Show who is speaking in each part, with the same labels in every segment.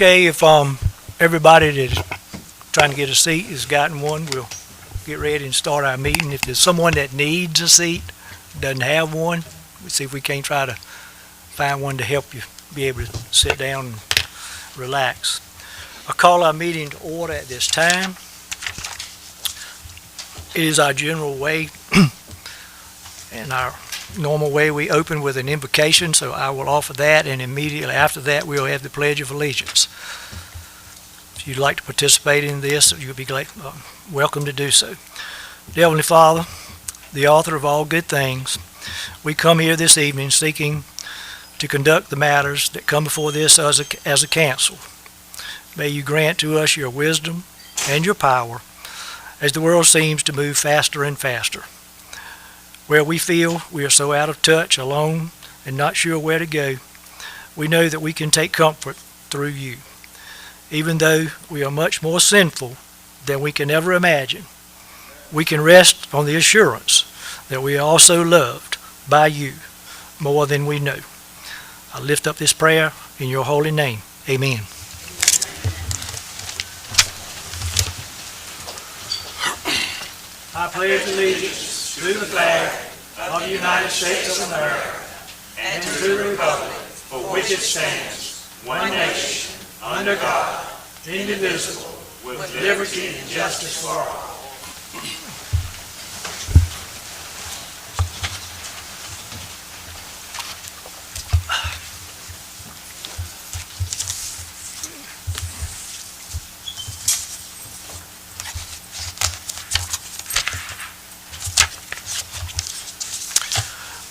Speaker 1: okay if everybody that's trying to get a seat has gotten one? We'll get ready and start our meeting. If there's someone that needs a seat, doesn't have one, we'll see if we can't try to find one to help you be able to sit down and relax. I call our meeting to order at this time. It is our general way and our normal way we open with an invocation, so I will offer that, and immediately after that we'll have the Pledge of Allegiance. If you'd like to participate in this, you'll be welcome to do so. Dear Heavenly Father, the author of all good things, we come here this evening seeking to conduct the matters that come before this as a council. May you grant to us your wisdom and your power as the world seems to move faster and faster. Where we feel we are so out of touch, alone, and not sure where to go, we know that we can take comfort through you. Even though we are much more sinful than we can ever imagine, we can rest on the assurance that we are also loved by you more than we know. I lift up this prayer in your holy name. Amen. I pledge allegiance to the flag of the United States of America and to the republic for which it stands, one nation, under God, indivisible, with liberty and justice for all.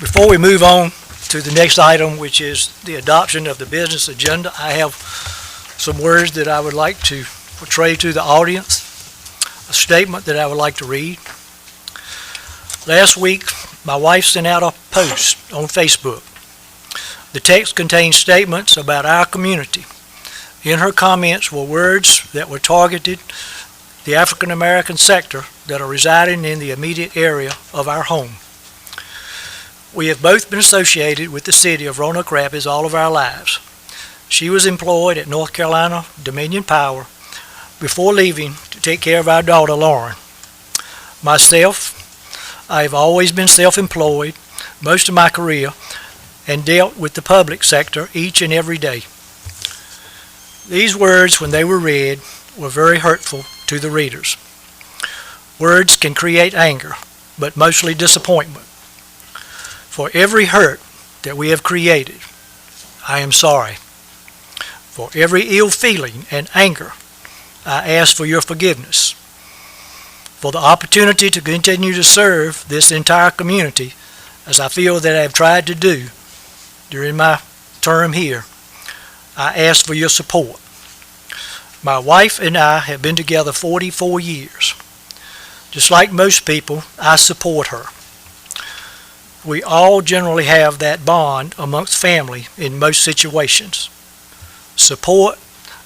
Speaker 1: Before we move on to the next item, which is the adoption of the business agenda, I have some words that I would like to portray to the audience, a statement that I would like to read. Last week, my wife sent out a post on Facebook. The text contains statements about our community. In her comments were words that were targeted the African American sector that are residing in the immediate area of our home. We have both been associated with the city of Roanoke Rapids all of our lives. She was employed at North Carolina Dominion Power before leaving to take care of our daughter Lauren. Myself, I have always been self-employed most of my career and dealt with the public sector each and every day. These words, when they were read, were very hurtful to the readers. Words can create anger, but mostly disappointment. For every hurt that we have created, I am sorry. For every ill feeling and anger, I ask for your forgiveness. For the opportunity to continue to serve this entire community, as I feel that I have tried to do during my term here, I ask for your support. My wife and I have been together 44 years. Just like most people, I support her. We all generally have that bond amongst family in most situations. Support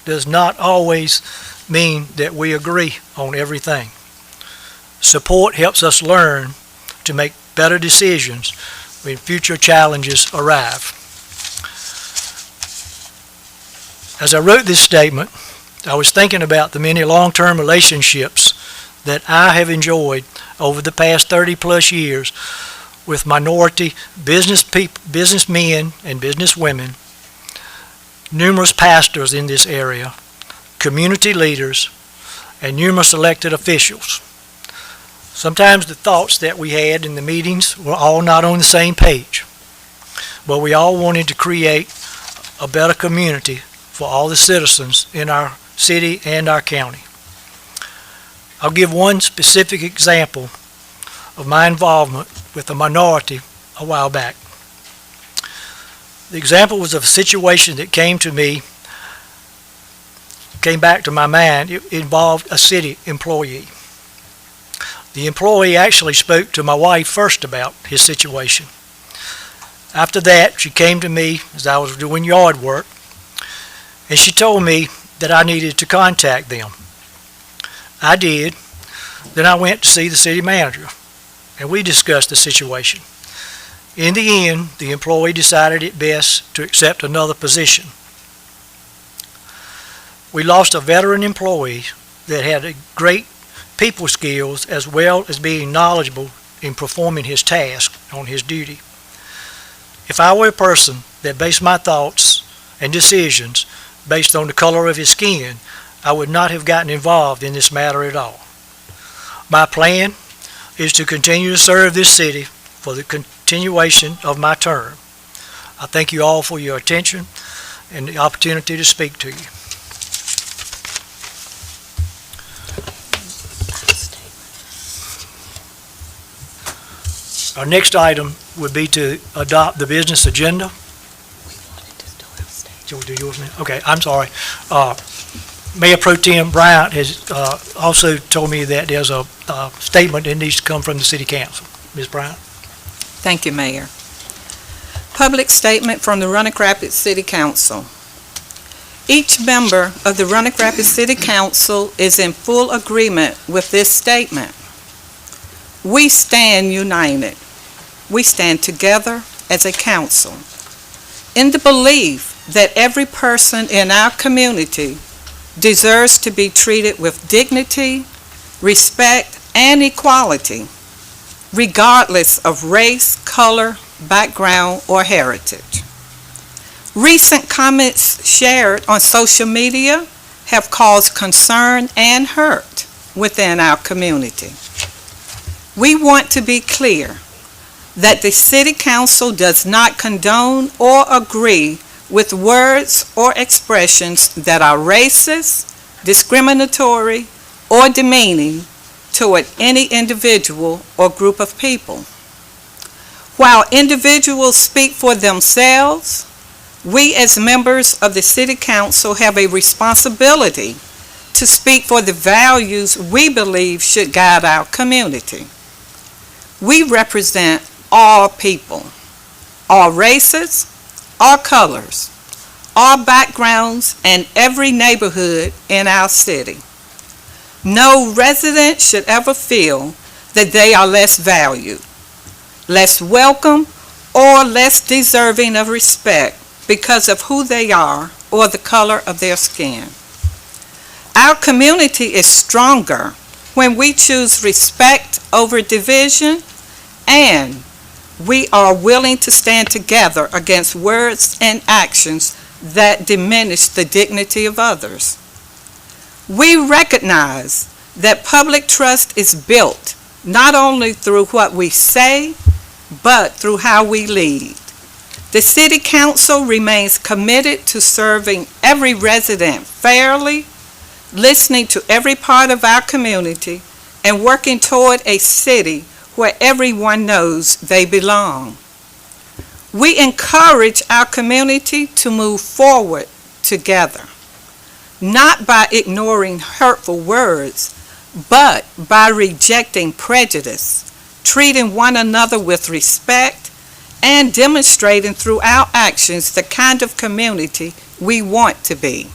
Speaker 1: does not always mean that we agree on everything. Support helps us learn to make better decisions when future challenges arrive. As I wrote this statement, I was thinking about the many long-term relationships that I have enjoyed over the past 30 plus years with minority businessmen and businesswomen, numerous pastors in this area, community leaders, and numerous elected officials. Sometimes the thoughts that we had in the meetings were all not on the same page, but we all wanted to create a better community for all the citizens in our city and our county. I'll give one specific example of my involvement with a minority a while back. The example was of a situation that came back to my mind. It involved a city employee. The employee actually spoke to my wife first about his situation. After that, she came to me as I was doing yard work, and she told me that I needed to contact them. I did. Then I went to see the city manager, and we discussed the situation. In the end, the employee decided it best to accept another position. We lost a veteran employee that had a great people skills as well as being knowledgeable in performing his task on his duty. If I were a person that based my thoughts and decisions based on the color of his skin, I would not have gotten involved in this matter at all. My plan is to continue to serve this city for the continuation of my term. I thank you all for your attention and the opportunity to speak to you. Our next item would be to adopt the business agenda. You'll do yours now? Okay, I'm sorry. Mayor Pro Tem Bryant has also told me that there's a statement that needs to come from the City Council. Ms. Bryant?
Speaker 2: Thank you, Mayor. Public statement from the Roanoke Rapids City Council. Each member of the Roanoke Rapids City Council is in full agreement with this statement. We stand united. We stand together as a council in the belief that every person in our community deserves to be treated with dignity, respect, and equality, regardless of race, color, background, or heritage. Recent comments shared on social media have caused concern and hurt within our community. We want to be clear that the City Council does not condone or agree with words or expressions that are racist, discriminatory, or demeaning toward any individual or group of people. While individuals speak for themselves, we as members of the City Council have a responsibility to speak for the values we believe should guide our community. We represent all people, all races, all colors, all backgrounds, and every neighborhood in our city. No resident should ever feel that they are less valued, less welcome, or less deserving of respect because of who they are or the color of their skin. Our community is stronger when we choose respect over division, and we are willing to stand together against words and actions that diminish the dignity of others. We recognize that public trust is built not only through what we say, but through how we lead. The City Council remains committed to serving every resident fairly, listening to every part of our community, and working toward a city where everyone knows they belong. We encourage our community to move forward together, not by ignoring hurtful words, but by rejecting prejudice, treating one another with respect, and demonstrating through our actions the kind of community we want to be.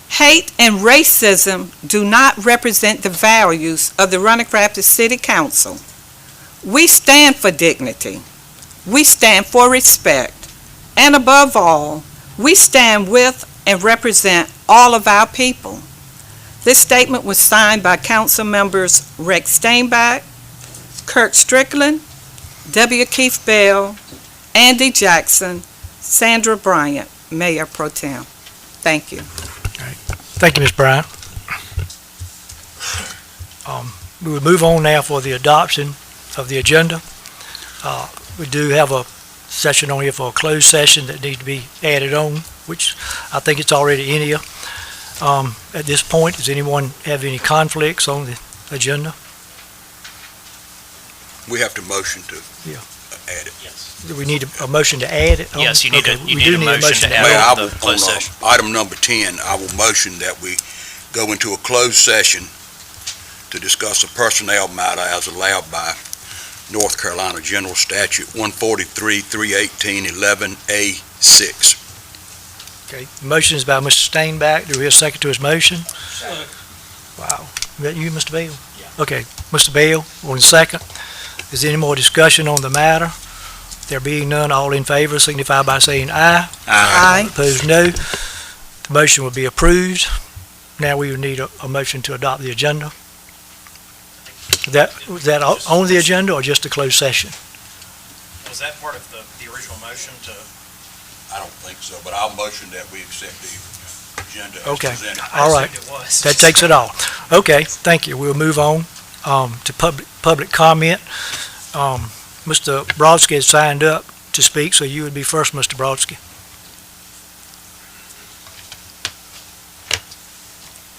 Speaker 2: Hate and racism do not represent the values of the Roanoke Rapids City Council. We stand for dignity. We stand for respect. And above all, we stand with and represent all of our people. This statement was signed by Council members Rex Steinbach, Kirk Strickland, W. Keith Bell, Andy Jackson, Sandra Bryant, Mayor Pro Tem. Thank you.
Speaker 1: Thank you, Ms. Bryant. We will move on now for the adoption of the agenda. We do have a session on here for a closed session that needs to be added on, which I think it's already in here. At this point, does anyone have any conflicts on the agenda?
Speaker 3: We have to motion to add it.
Speaker 4: Yes.
Speaker 1: Do we need a motion to add it?
Speaker 4: Yes, you need
Speaker 1: Okay,
Speaker 4: a motion to add
Speaker 3: Mayor,
Speaker 4: on the closed session.
Speaker 3: Item number 10, I will motion that we go into a closed session to discuss a personnel matter as allowed by North Carolina General Statute 143-318-11A6.
Speaker 1: Okay, the motion is by Mr. Steinbach. Do we have a second to his motion?
Speaker 4: Second.
Speaker 1: Wow. Is that you, Mr. Bell?
Speaker 4: Yeah.
Speaker 1: Okay, Mr. Bell, on the second. Is there any more discussion on the matter? There being none, all in favor signify by saying aye.
Speaker 2: Aye.
Speaker 1: Opposed, no. The Motion would be approved. Now we would need a motion to adopt the agenda. Was that on the agenda or just a closed session?
Speaker 4: Was that part of the original motion to?
Speaker 3: I don't think so, but I'll motion that we accept the agenda as
Speaker 1: Okay.
Speaker 3: presented.
Speaker 1: All right.
Speaker 4: It was.
Speaker 1: That takes it all. Okay, thank you. We'll move on to public comment. Mr. Brodsky has signed up to speak, so you would be first, Mr. Brodsky.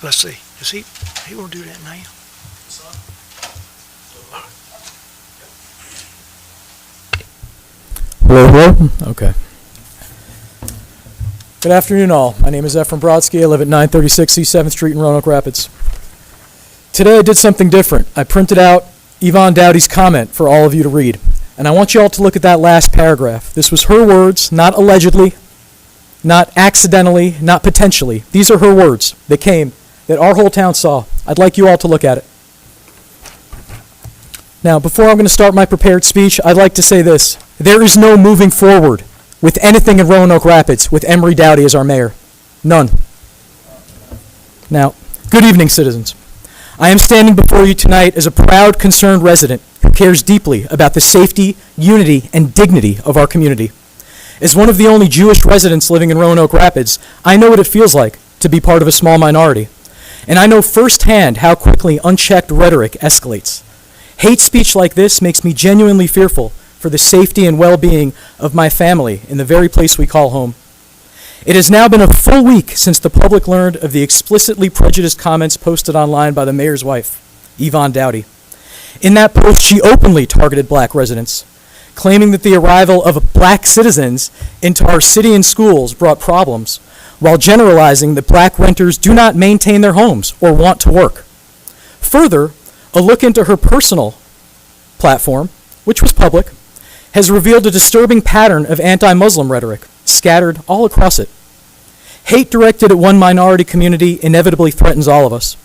Speaker 1: Let's see. Is he will do that now?
Speaker 5: Hello, hello? Okay. Good afternoon, all. My name is Ephraim Brodsky. I live at 936 East 7th Street in Roanoke Rapids. Today I did something different. I printed out Yvonne Dowdy's comment for all of you to read. And I want you all to look at that last paragraph. This was her words, not allegedly, not accidentally, not potentially. These are her words that came, that our whole town saw. I'd like you all to look at it. Now, before I'm going to start my prepared speech, I'd like to say this. There is no moving forward with anything in Roanoke Rapids with Emery Dowdy as our mayor. None. Now, good evening, citizens. I am standing before you tonight as a proud, concerned resident who cares deeply about the safety, unity, and dignity of our community. As one of the only Jewish residents living in Roanoke Rapids, I know what it feels like to be part of a small minority. And I know firsthand how quickly unchecked rhetoric escalates. Hate speech like this makes me genuinely fearful for the safety and well-being of my family in the very place we call home. It has now been a full week since the public learned of the explicitly prejudiced comments posted online by the mayor's wife, Yvonne Dowdy. In that post, she openly targeted black residents, claiming that the arrival of black citizens into our city and schools brought problems, while generalizing that black renters do not maintain their homes or want to work. Further, a look into her personal platform, which was public, has revealed a disturbing pattern of anti-Muslim rhetoric scattered all across it. Hate directed at one minority community inevitably threatens all of us.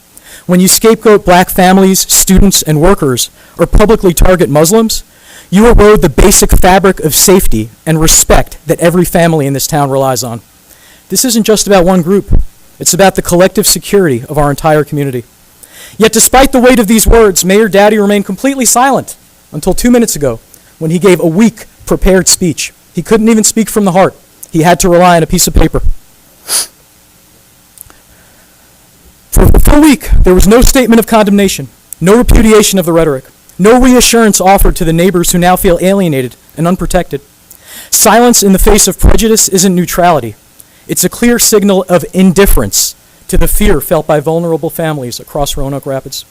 Speaker 5: When you scapegoat black families, students, and workers, or publicly target Muslims, you erode the basic fabric of safety and respect that every family in this town relies on. This isn't just about one group. It's about the collective security of our entire community. Yet despite the weight of these words, Mayor Dowdy remained completely silent until 2 minutes ago when he gave a weak, prepared speech. He couldn't even speak from the heart. He had to rely on a piece of paper. For a full week, there was no statement of condemnation, no repudiation of the rhetoric, no reassurance offered to the neighbors who now feel alienated and unprotected. Silence in the face of prejudice isn't neutrality. It's a clear signal of indifference to the fear felt by vulnerable families across Roanoke Rapids.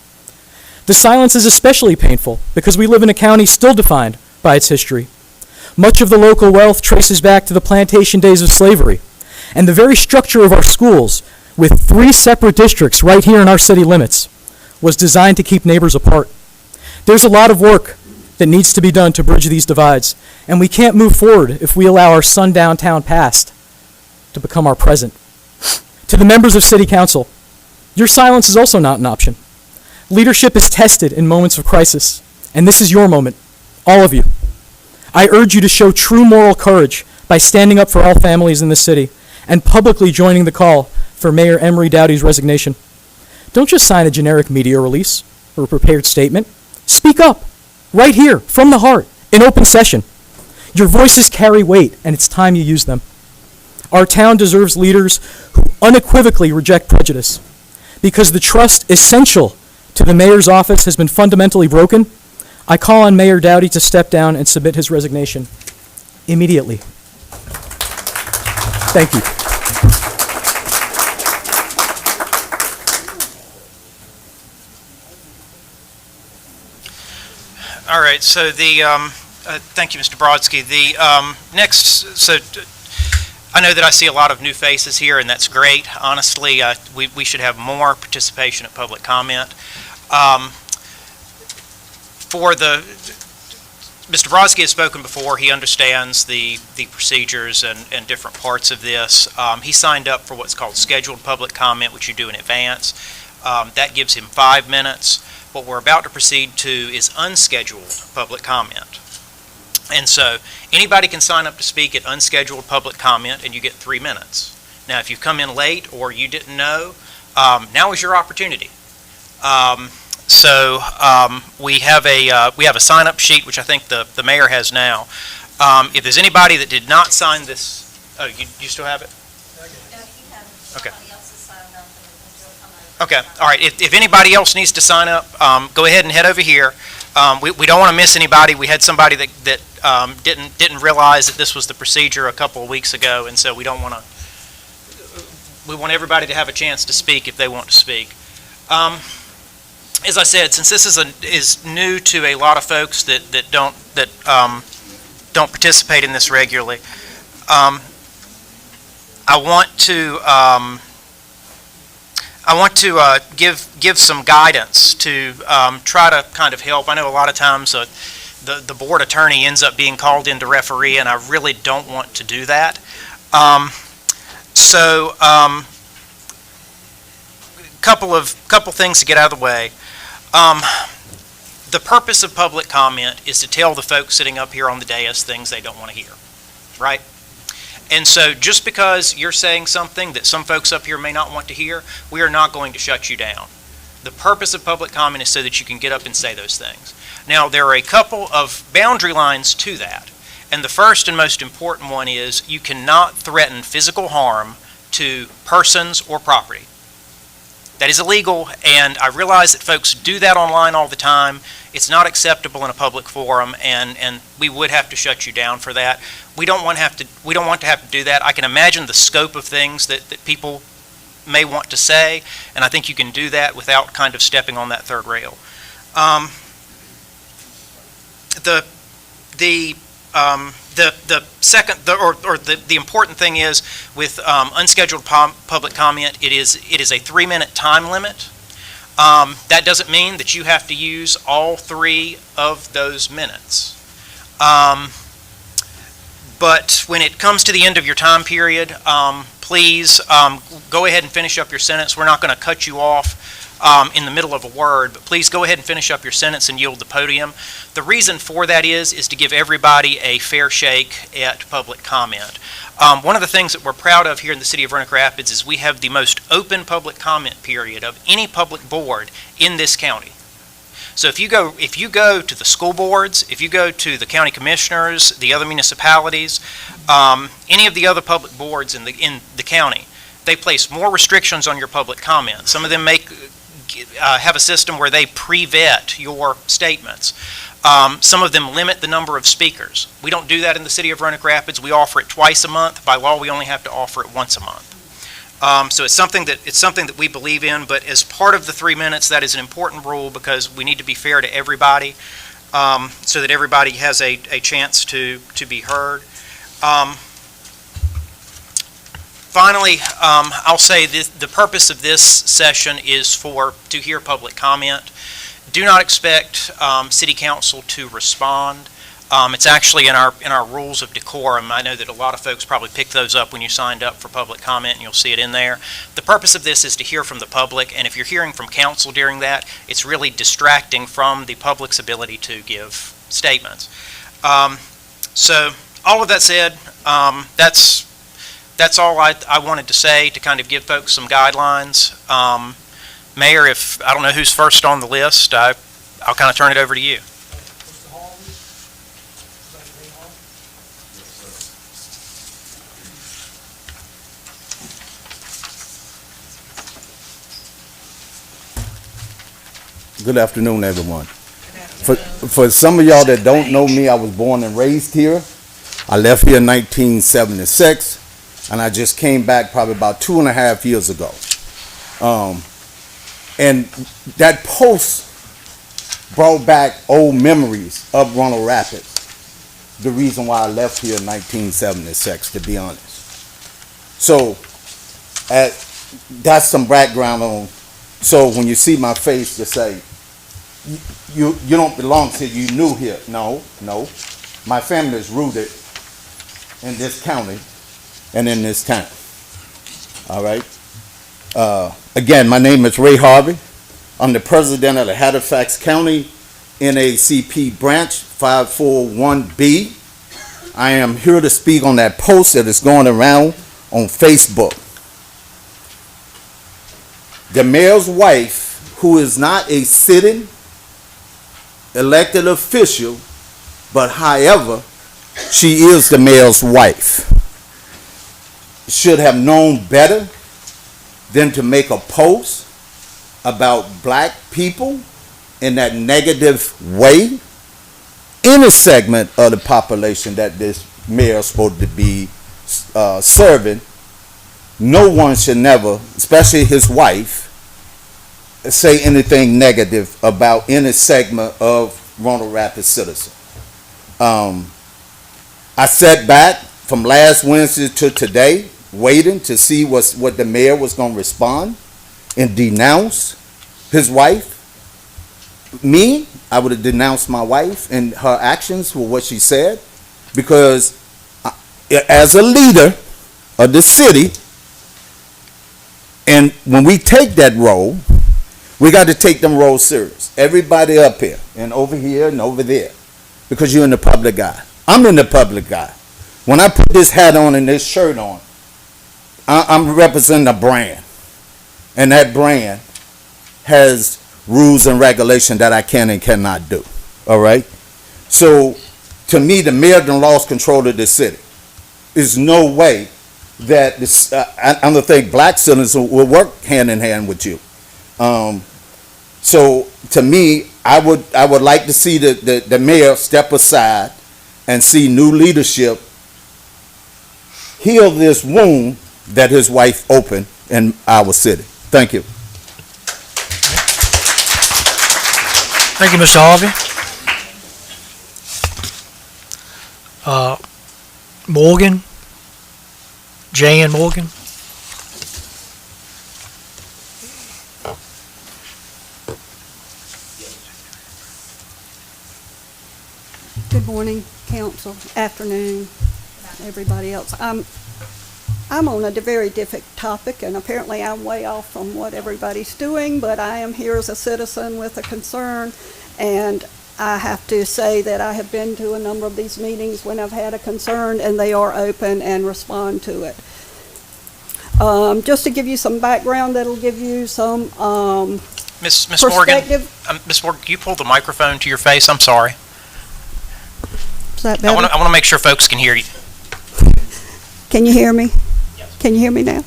Speaker 5: The silence is especially painful because we live in a county still defined by its history. Much of the local wealth traces back to the plantation days of slavery, and the very structure of our schools, with 3 separate districts right here in our city limits, was designed to keep neighbors apart. There's a lot of work that needs to be done to bridge these divides, and we can't move forward if we allow our sundown town past to become our present. To the members of City Council, your silence is also not an option. Leadership is tested in moments of crisis, and this is your moment, all of you. I urge you to show true moral courage by standing up for all families in this city and publicly joining the call for Mayor Emery Dowdy's resignation. Don't just sign a generic media release or a prepared statement. Speak up, right here, from the heart, in open session. Your voices carry weight, and it's time you use them. Our town deserves leaders who unequivocally reject prejudice. Because the trust essential to the mayor's office has been fundamentally broken, I call on Mayor Dowdy to step down and submit his resignation immediately. Thank you.
Speaker 4: All right, so thank you, Mr. Brodsky. I know that I see a lot of new faces here, and that's great. Honestly, we should have more participation at public comment. Mr. Brodsky has spoken before. He understands the procedures and different parts of this. He signed up for what's called scheduled public comment, which you do in advance. That gives him 5 minutes. What we're about to proceed to is unscheduled public comment. And so anybody can sign up to speak at unscheduled public comment, and you get 3 minutes. Now, if you've come in late or you didn't know, now is your opportunity. We have a sign-up sheet, which I think the mayor has now. If there's anybody that did not sign this, oh, you still have it? Okay. Okay, all right. If anybody else needs to sign up, go ahead and head over here. We don't want to miss anybody. We had somebody that didn't realize that this was the procedure a couple of weeks ago, and so we want everybody to have a chance to speak if they want to speak. As I said, since this is new to a lot of folks that don't participate in this regularly, I want to give some guidance to try to kind of help. I know a lot of times the board attorney ends up being called in to referee, and I really don't want to do that. Couple things to get out of the way. The purpose of public comment is to tell the folks sitting up here on the dais things they don't want to hear, right? And so just because you're saying something that some folks up here may not want to hear, we are not going to shut you down. The purpose of public comment is so that you can get up and say those things. Now, there are a couple of boundary lines to that. And the first and most important one is you cannot threaten physical harm to persons or property. That is illegal, and I realize that folks do that online all the time. It's not acceptable in a public forum, and we would have to shut you down for that. We don't want to have to do that. I can imagine the scope of things that people may want to say, and I think you can do that without kind of stepping on that third rail. The important thing is with unscheduled public comment, it is a 3-minute time limit. That doesn't mean that you have to use all 3 of those minutes. But when it comes to the end of your time period, please go ahead and finish up your sentence. We're not going to cut you off in the middle of a word, but please go ahead and finish up your sentence and yield the podium. The reason for that is to give everybody a fair shake at public comment. One of the things that we're proud of here in the city of Roanoke Rapids is we have the most open public comment period of any public board in this county. So if you go to the school boards, if you go to the county commissioners, the other municipalities, any of the other public boards in the county, they place more restrictions on your public comment. Some of them have a system where they pre-vet your statements. Some of them limit the number of speakers. We don't do that in the city of Roanoke Rapids. We offer it twice a month. By law, we only have to offer it once a month. So it's something that we believe in, but as part of the 3 minutes, that is an important rule because we need to be fair to everybody so that everybody has a chance to be heard. Finally, I'll say the purpose of this session is to hear public comment. Do not expect City Council to respond. It's actually in our rules of decorum. I know that a lot of folks probably picked those up when you signed up for public comment, and you'll see it in there. The purpose of this is to hear from the public, and if you're hearing from council during that, it's really distracting from the public's ability to give statements. So all of that said, that's all I wanted to say to kind of give folks some guidelines. Mayor, if I don't know who's first on the list, I'll kind of turn it over to you.
Speaker 6: Good afternoon, everyone. For some of y'all that don't know me, I was born and raised here. I left here in 1976, and I just came back probably about 2.5 years ago. And that post brought back old memories of Roanoke Rapids. The reason why I left here in 1976, to be honest. So, that's some background on. So when you see my face, to say, you don't belong here, you new here. No. My family is rooted in this county and in this town. All right? Again, my name is Ray Harvey. I'm the president of the Halifax County NAACP branch 541B. I am here to speak on that post that is going around on Facebook. the mayor's wife, who is not a sitting elected official, but however, she is the mayor's wife, should have known better than to make a post about black people in that negative way. Any segment of the population that this mayor is supposed to be serving, no one should never, especially his wife, say anything negative about any segment of Roanoke Rapids citizen. I sat back from last Wednesday to today, waiting to see what the mayor was going to respond and denounce his wife. Me, I would have denounced my wife and her actions for what she said, because as a leader of the city, and when we take that role, we got to take them roles serious. Everybody up here and over here and over there, because you're in the public eye. I'm in the public eye. When I put this hat on and this shirt on, I'm representing a brand, and that brand has rules and regulations that I can and cannot do. All right? So, to me, the mayor done lost control of this city. There's no way that this, I don't think black citizens will work hand in hand with you. So, to me, I would like to see the mayor step aside and see new leadership heal this wound that his wife opened in our city. Thank you.
Speaker 1: Thank you, Mr. Harvey. Morgan, Jan Morgan.
Speaker 7: Good morning, council, afternoon, everybody else. I'm on a very different topic, and apparently I'm way off from what everybody's doing, but I am here as a citizen with a concern, and I have to say that I have been to a number of these meetings when I've had a concern, and they are open and respond to it. Just to give you some background, that'll give you some
Speaker 4: Miss Morgan,
Speaker 7: perspective.
Speaker 4: Miss Morgan, can you pull the microphone to your face? I'm sorry.
Speaker 7: Is that
Speaker 4: I
Speaker 7: better?
Speaker 4: want to make sure folks can hear you.
Speaker 7: Can you hear me? Yes. Can you hear me now?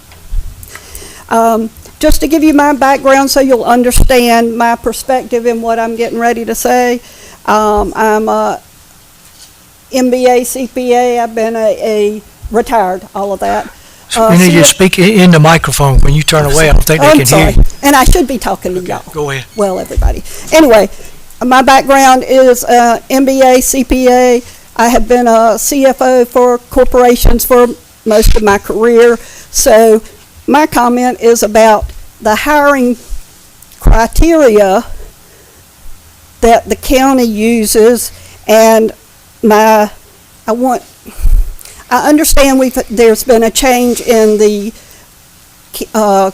Speaker 7: Just to give you my background so you'll understand my perspective in what I'm getting ready to say. I'm a MBA, CPA. I've been a retired, all of that.
Speaker 1: You need to speak in the microphone. When you turn away, I don't think they can hear you.
Speaker 7: And I should be talking to y'all.
Speaker 1: Go ahead.
Speaker 7: Well, everybody. Anyway, my background is MBA, CPA. I have been a CFO for corporations for most of my career. So my comment is about the hiring criteria that the county uses, and I understand there's been a change in the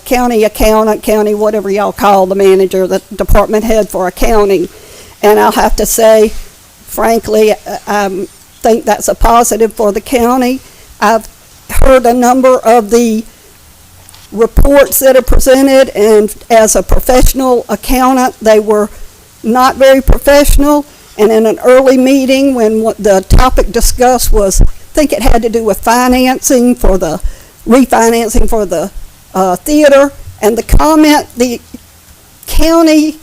Speaker 7: county accountant, county whatever y'all call the manager, the department head for accounting, and I'll have to say, frankly, I think that's a positive for the county. I've heard a number of the reports that are presented, and as a professional accountant, they were not very professional. And in an early meeting, when the topic discussed was, I think it had to do with refinancing for the theater, and the comment, the county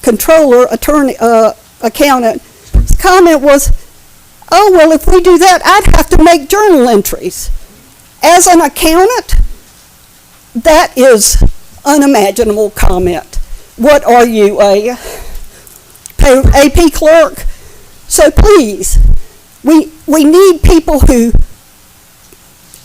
Speaker 7: controller, accountant, comment was, oh, well, if we do that, I'd have to make journal entries. As an accountant, that is unimaginable comment. What are you, a AP clerk? So please, we need people who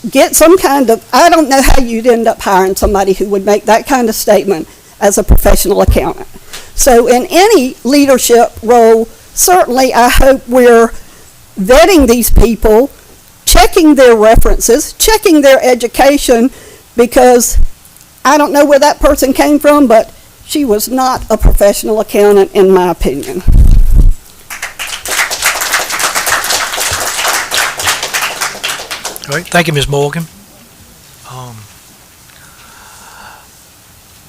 Speaker 7: get some kind of, I don't know how you'd end up hiring somebody who would make that kind of statement as a professional accountant. So in any leadership role, certainly I hope we're vetting these people, checking their references, checking their education, because I don't know where that person came from, but she was not a professional accountant in my opinion.
Speaker 1: All right, thank you, Ms. Morgan.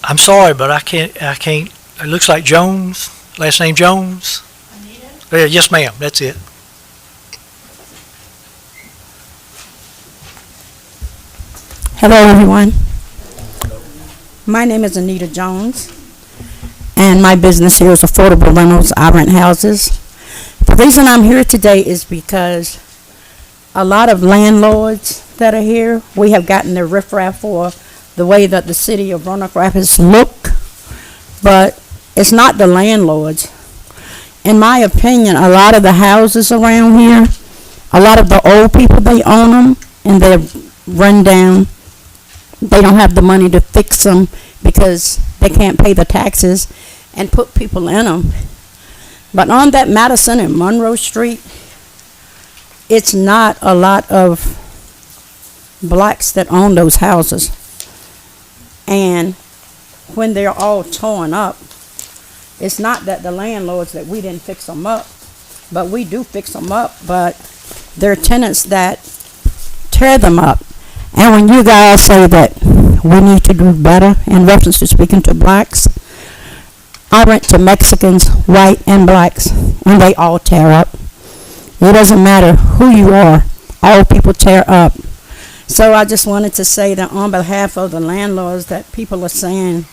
Speaker 1: I'm sorry, but I can't, it looks like Jones, last name Jones? Yeah, yes, ma'am, that's it.
Speaker 8: Hello, everyone. My name is Anita Jones, and my business here is Affordable Rentals. I rent houses. The reason I'm here today is because a lot of landlords that are here, we have gotten their riffraff for the way that the city of Roanoke Rapids look, but it's not the landlords. In my opinion, a lot of the houses around here, a lot of the old people, they own them, and they're run down. They don't have the money to fix them because they can't pay the taxes and put people in them. But on that Madison and Monroe Street, it's not a lot of blacks that own those houses. And when they're all torn up, it's not that the landlords that we didn't fix them up, but we do fix them up, but they're tenants that tear them up. And when you guys say that we need to do better in reference to speaking to blacks, I rent to Mexicans, white and blacks, and they all tear up. It doesn't matter who you are, all people tear up. So I just wanted to say that on behalf of the landlords that people are saying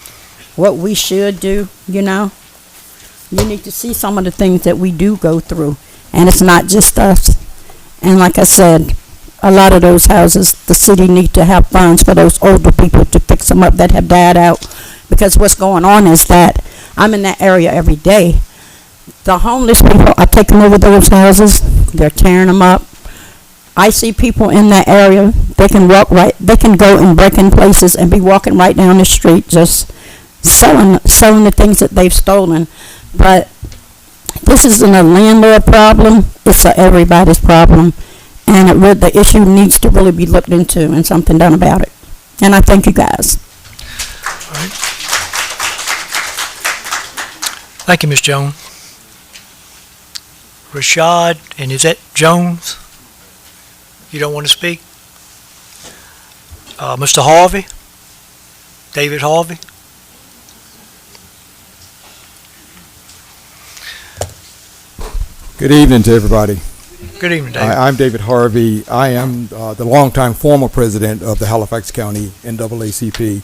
Speaker 8: what we should do, you know, you need to see some of the things that we do go through, and it's not just us. And like I said, a lot of those houses, the city need to have funds for those older people to fix them up that have died out. Because what's going on is that I'm in that area every day. The homeless people are taking over those houses. They're tearing them up. I see people in that area. They can walk right. They can go and break in places and be walking right down the street, just selling the things that they've stolen. But this isn't a landlord problem. It's a everybody's problem. And the issue needs to really be looked into and something done about it. And I thank you guys.
Speaker 1: All right. Thank you, Ms. Jones. Rashad, and is that Jones? You don't want to speak? Mr. Harvey? David Harvey?
Speaker 9: Good evening to everybody.
Speaker 1: Good evening, David.
Speaker 9: I'm David Harvey. I am the longtime former president of the Halifax County NAACP,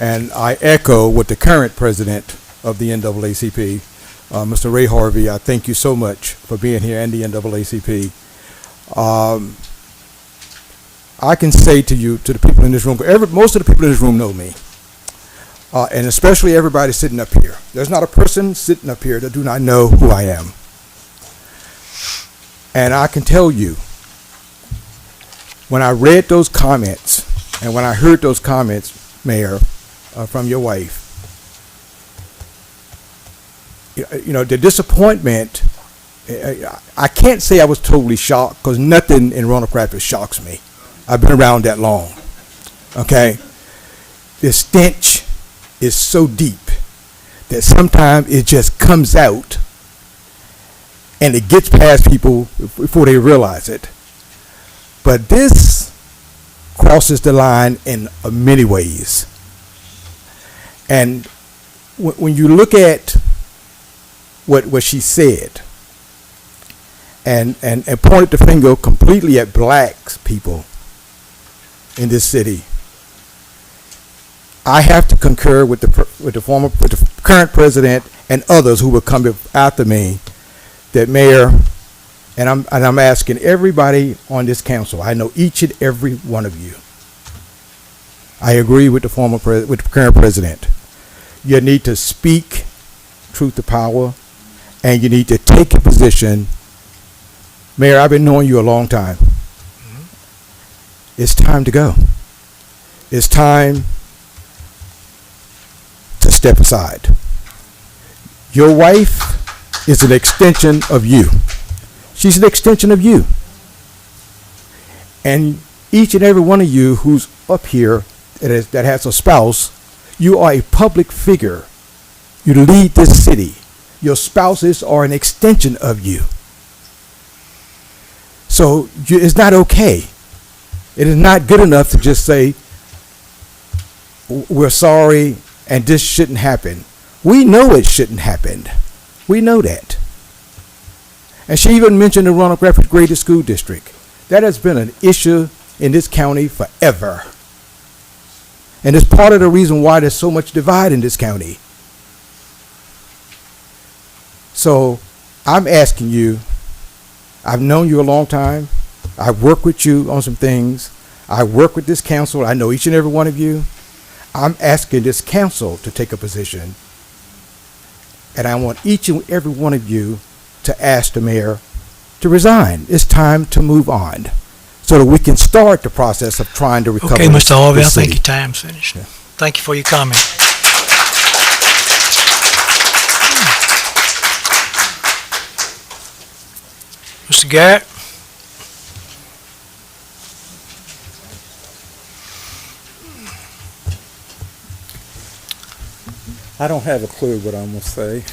Speaker 9: and I echo what the current president of the NAACP, Mr. Ray Harvey. I thank you so much for being here and the NAACP. I can say to you, to the people in this room, most of the people in this room know me, and especially everybody sitting up here. There's not a person sitting up here that do not know who I am. And I can tell you, when I read those comments and when I heard those comments, Mayor, from your wife, you know, the disappointment, I can't say I was totally shocked because nothing in Roanoke Rapids shocks me. I've been around that long, okay? The stench is so deep that sometimes it just comes out and it gets past people before they realize it. But this crosses the line in many ways. And when you look at what she said and pointed the finger completely at black people in this city, I have to concur with the current president and others who will come after me. That Mayor, and I'm asking everybody on this council, I know each and every one of you, I agree with with the current president. You need to speak truth to power, and you need to take a position. Mayor, I've been knowing you a long time. It's time to go. It's time to step aside. Your wife is an extension of you. She's an extension of you. And each and every one of you who's up here that has a spouse, you are a public figure. You lead this city. Your spouses are an extension of you. So it's not okay. It is not good enough to just say, we're sorry, and this shouldn't happen. We know it shouldn't happen. We know that. And she even mentioned the Roanoke Rapids Graded School District. That has been an issue in this county forever. And it's part of the reason why there's so much divide in this county. So I'm asking you, I've known you a long time. I've worked with you on some things. I work with this council. I know each and every one of you. I'm asking this council to take a position. And I want each and every one of you to ask the mayor to resign. It's time to move on so that we can start the process of trying to recover.
Speaker 1: Okay, Mr. Harvey, I
Speaker 9: this
Speaker 1: think
Speaker 9: city.
Speaker 1: your time's finished.
Speaker 9: Yeah.
Speaker 1: Thank you for your comment. Mr. Garrett?
Speaker 10: I don't have a clue what I'm going to say.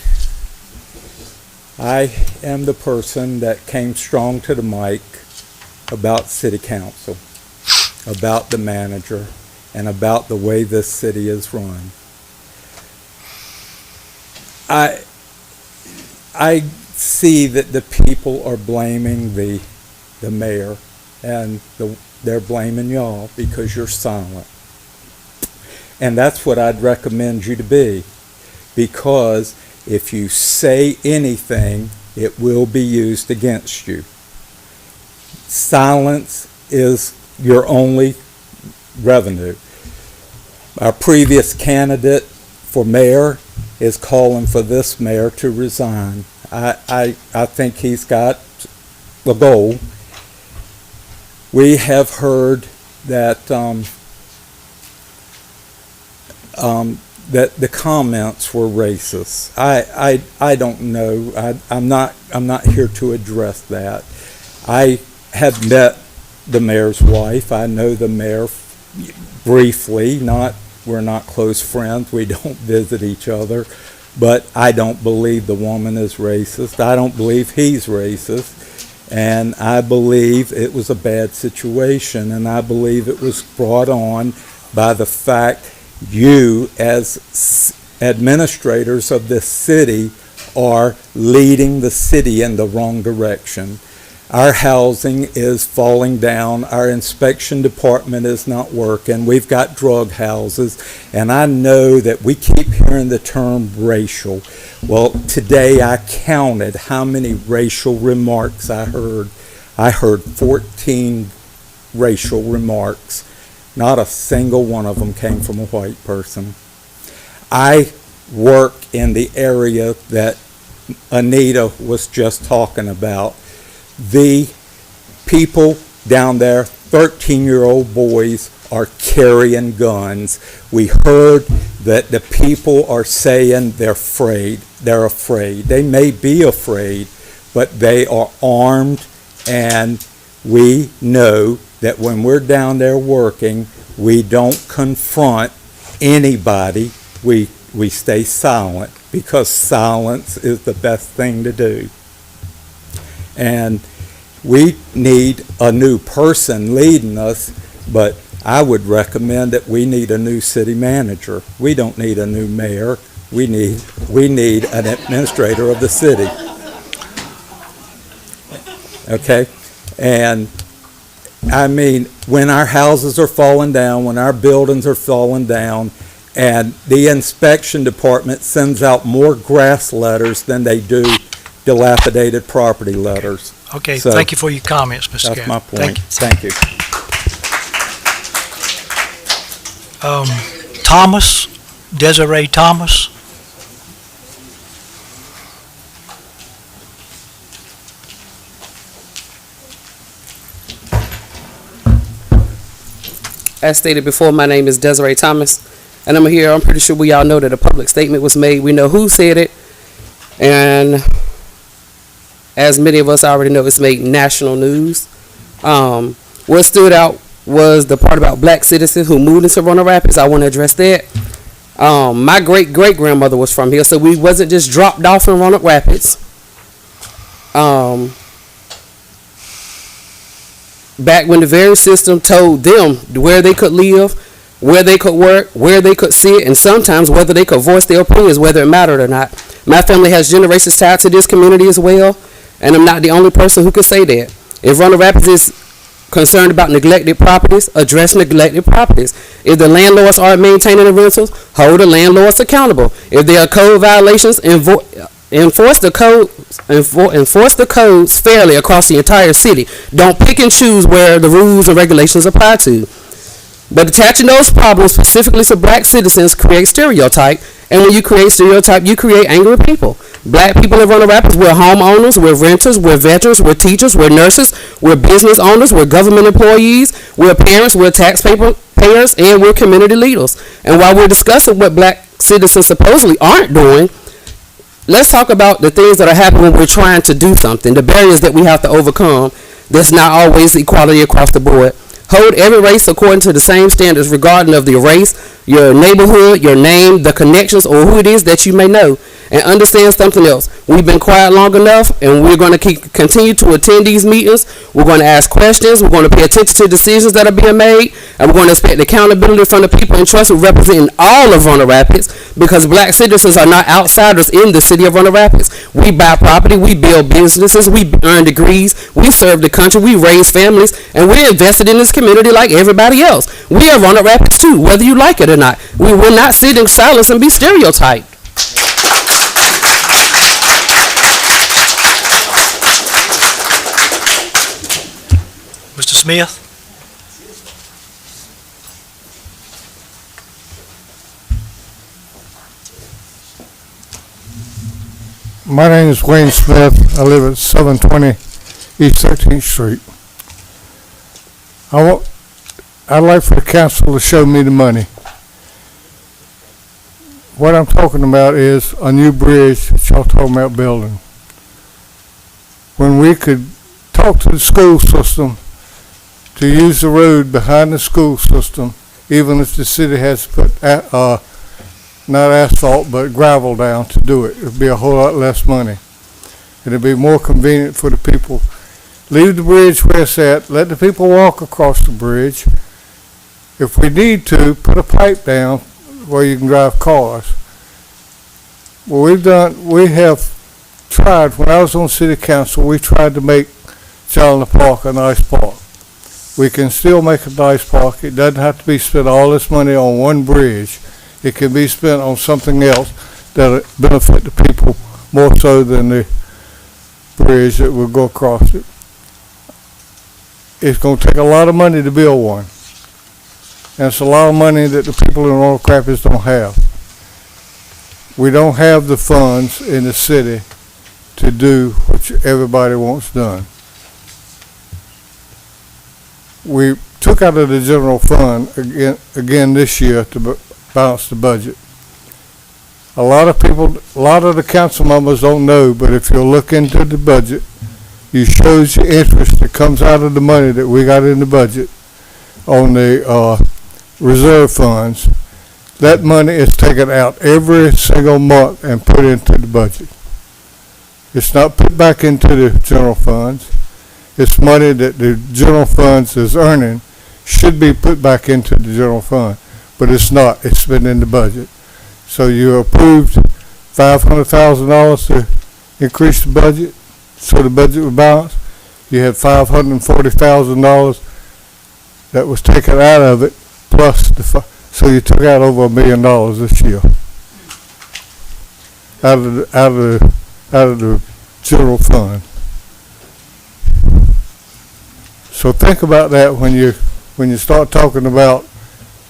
Speaker 10: I am the person that came strong to the mic about city council, about the manager, and about the way this city is run. I see that the people are blaming the mayor, and they're blaming y'all because you're silent. And that's what I'd recommend you to be, because if you say anything, it will be used against you. Silence is your only revenue. Our previous candidate for mayor is calling for this mayor to resign. I think he's got the goal. We have heard that that the comments were racist. I don't know. I'm not here to address that. I have met the mayor's wife. I know the mayor briefly. We're not close friends. We don't visit each other. But I don't believe the woman is racist. I don't believe he's racist. And I believe it was a bad situation. And I believe it was brought on by the fact you, as administrators of this city, are leading the city in the wrong direction. Our housing is falling down. Our inspection department is not working. We've got drug houses. And I know that we keep hearing the term racial. Well, today I counted how many racial remarks I heard. I heard 14 racial remarks. Not a single one of them came from a white person. I work in the area that Anita was just talking about. The people down there, 13-year-old boys, are carrying guns. We heard that the people are saying they're afraid. They're afraid. They may be afraid, but they are armed, and we know that when we're down there working, we don't confront anybody. We stay silent, because silence is the best thing to do. And we need a new person leading us, but I would recommend that we need a new city manager. We don't need a new mayor. We need an administrator of the city. Okay? And I mean, when our houses are falling down, when our buildings are falling down, and the inspection department sends out more grass letters than they do dilapidated property letters.
Speaker 1: Okay,
Speaker 10: So,
Speaker 1: thank you for your comments, Mr. Garrett.
Speaker 10: That's my point.
Speaker 1: Thank you.
Speaker 10: Thank you.
Speaker 1: Thomas, Desiree Thomas.
Speaker 11: As stated before, my name is Desiree Thomas, and I'm here. I'm pretty sure we all know that a public statement was made. We know who said it, and as many of us already know, it's made national news. What stood out was the part about black citizens who moved into Roanoke Rapids. I want to address that. My great-great-grandmother was from here, so we wasn't just dropped off in Roanoke Rapids. Back when the very system told them where they could live, where they could work, where they could sit, and sometimes whether they could voice their opinions, whether it mattered or not. My family has generations tied to this community as well, and I'm not the only person who could say that. If Roanoke Rapids is concerned about neglected properties, address neglected properties. If the landlords aren't maintaining the rentals, hold the landlords accountable. If there are code violations, enforce the codes fairly across the entire city. Don't pick and choose where the rules and regulations apply to. But attaching those problems specifically to black citizens creates stereotype, and when you create stereotype, you create angry people. Black people in Roanoke Rapids, we're homeowners, we're renters, we're veterans, we're teachers, we're nurses, we're business owners, we're government employees, we're parents, we're taxpayers, and we're community leaders. And while we're discussing what black citizens supposedly aren't doing, let's talk about the things that are happening when we're trying to do something, the barriers that we have to overcome. That's not always equality across the board. Hold every race according to the same standards regarding of the race, your neighborhood, your name, the connections, or who it is that you may know. And understand something else. We've been quiet long enough, and we're going to continue to attend these meetings. We're going to ask questions. We're going to pay attention to decisions that are being made, and we're going to expect accountability from the people in trust who represent all of Roanoke Rapids, because black citizens are not outsiders in the city of Roanoke Rapids. We buy property, we build businesses, we earn degrees, we serve the country, we raise families, and we're invested in this community like everybody else. We are Roanoke Rapids too, whether you like it or not. We will not sit in silence and be stereotyped.
Speaker 1: Mr. Smith?
Speaker 12: My name is Wayne Smith. I live at 720 East 13th Street. I'd like for the council to show me the money. What I'm talking about is a new bridge that y'all talking about building. When we could talk to the school system to use the road behind the school system, even if the city has put not asphalt but gravel down to do it, it'd be a whole lot less money. It'd be more convenient for the people. Leave the bridge where it's at, let the people walk across the bridge. If we need to, put a pipe down where you can drive cars. Well, we have tried, when I was on city council, we tried to make Challenger Park a nice park. We can still make a nice park. It doesn't have to be spent all this money on one bridge. It can be spent on something else that'll benefit the people more so than the bridge that will go across it. It's going to take a lot of money to build one. And it's a lot of money that the people in Roanoke Rapids don't have. We don't have the funds in the city to do what everybody wants done. We took out of the general fund again this year to balance the budget. A lot of the council members don't know, but if you look into the budget, you shows the interest that comes out of the money that we got in the budget on the reserve funds. That money is taken out every single month and put into the budget. It's not put back into the general funds. It's money that the general funds is earning should be put back into the general fund, but it's not. It's been in the budget. So you approved $500,000 to increase the budget, so the budget was balanced. You had $540,000 that was taken out of it, plus so you took out over $1 million this year out of the general fund. So think about that when you start talking about,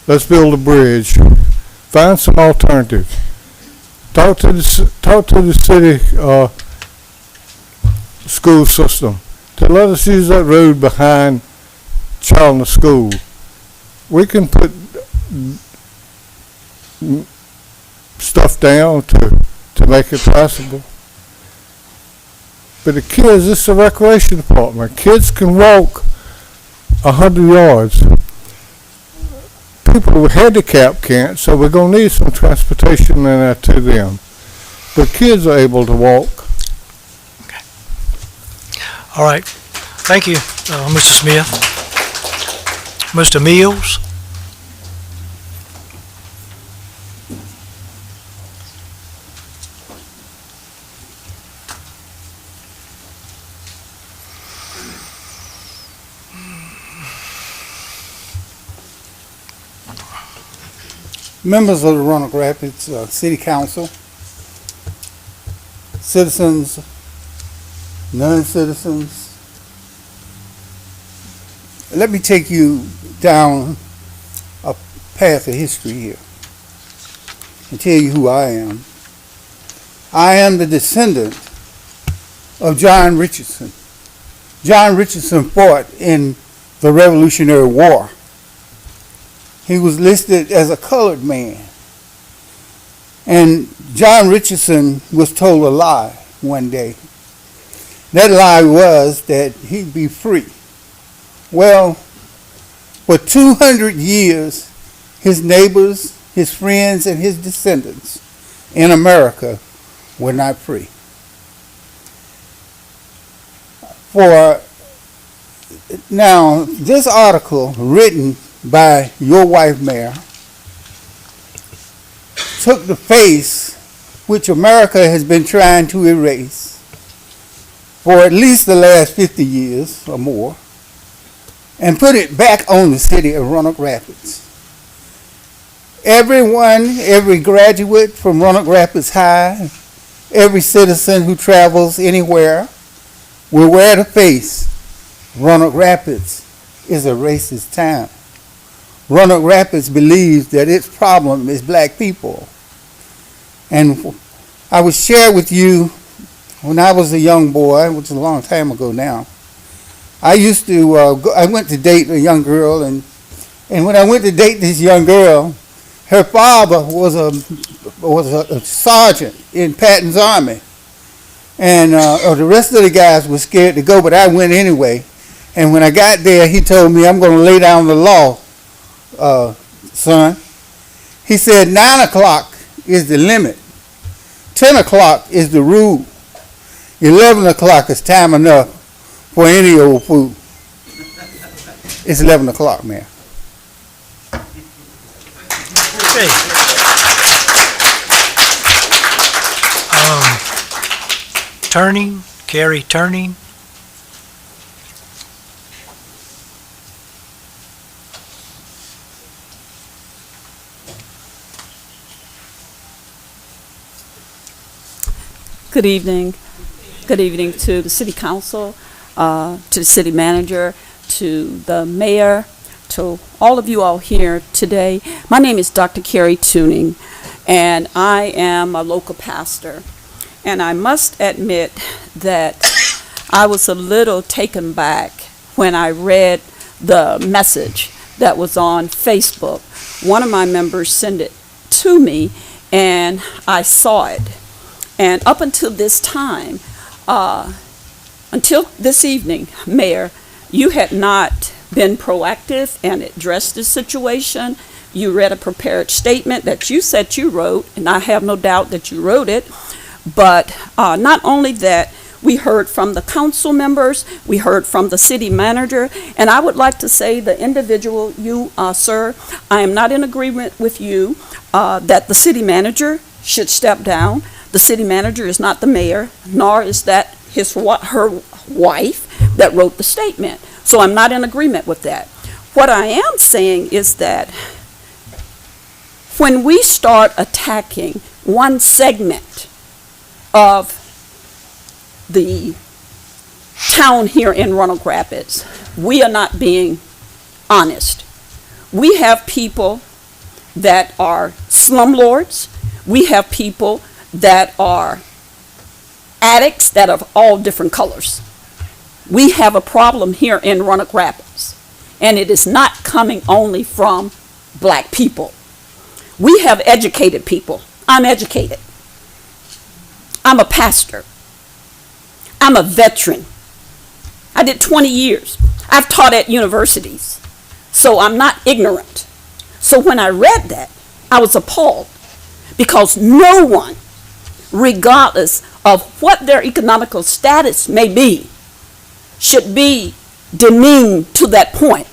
Speaker 12: let's build a bridge. Find some alternatives. Talk to the city school system to let us use that road behind Challenger School. We can put stuff down to make it possible. But the kids, this is a recreation department. Kids can walk 100 yards. People with handicap can't, so we're going to need some transportation in there to them. But kids are able to walk.
Speaker 1: Okay. All right. Thank you, Mr. Smith. Mr. Mills?
Speaker 12: members of the Roanoke Rapids City Council, citizens, non-citizens, let me take you down a path of history here and tell you who I am. I am the descendant of John Richardson. John Richardson fought in the Revolutionary War. He was listed as a colored man. And John Richardson was told a lie one day. That lie was that he'd be free. Well, for 200 years, his neighbors, his friends, and his descendants in America were not free. Now, this article written by your wife, Mayor, took the face which America has been trying to erase for at least the last 50 years or more, and put it back on the city of Roanoke Rapids. Everyone, every graduate from Roanoke Rapids High, every citizen who travels anywhere will wear the face, Roanoke Rapids is a racist town. Roanoke Rapids believes that its problem is black people. And I would share with you, when I was a young boy, which is a long time ago now, I used to, I went to date a young girl, and when I went to date this young girl, her father was a sergeant in Patton's Army. And the rest of the guys were scared to go, but I went anyway. And when I got there, he told me, I'm going to lay down the law, son. He said 9 o'clock is the limit. 10 o'clock is the rule. 11 o'clock is time enough for any old food. It's 11 o'clock, man.
Speaker 1: Okay. Carrie Turning.
Speaker 13: Good evening. Good evening to the City Council, to the City Manager, to the Mayor, to all of you all here today. My name is Dr. Carrie Tuning, and I am a local pastor. And I must admit that I was a little taken back when I read the message that was on Facebook. One of my members sent it to me, and I saw it. And up until this time, until this evening, Mayor, you had not been proactive and addressed the situation. You read a prepared statement that you said you wrote, and I have no doubt that you wrote it. But not only that, we heard from the council members, we heard from the city manager, and I would like to say the individual, you, sir, I am not in agreement with you that the city manager should step down. The city manager is not the mayor, nor is that her wife that wrote the statement. So I'm not in agreement with that. What I am saying is that when we start attacking one segment of the town here in Roanoke Rapids, we are not being honest. We have people that are slumlords. We have people that are addicts that are all different colors. We have a problem here in Roanoke Rapids, and it is not coming only from black people. We have educated people. I'm educated. I'm a pastor. I'm a veteran. I did 20 years. I've taught at universities, so I'm not ignorant. So when I read that, I was appalled, because no one, regardless of what their economical status may be, should be demeaned to that point.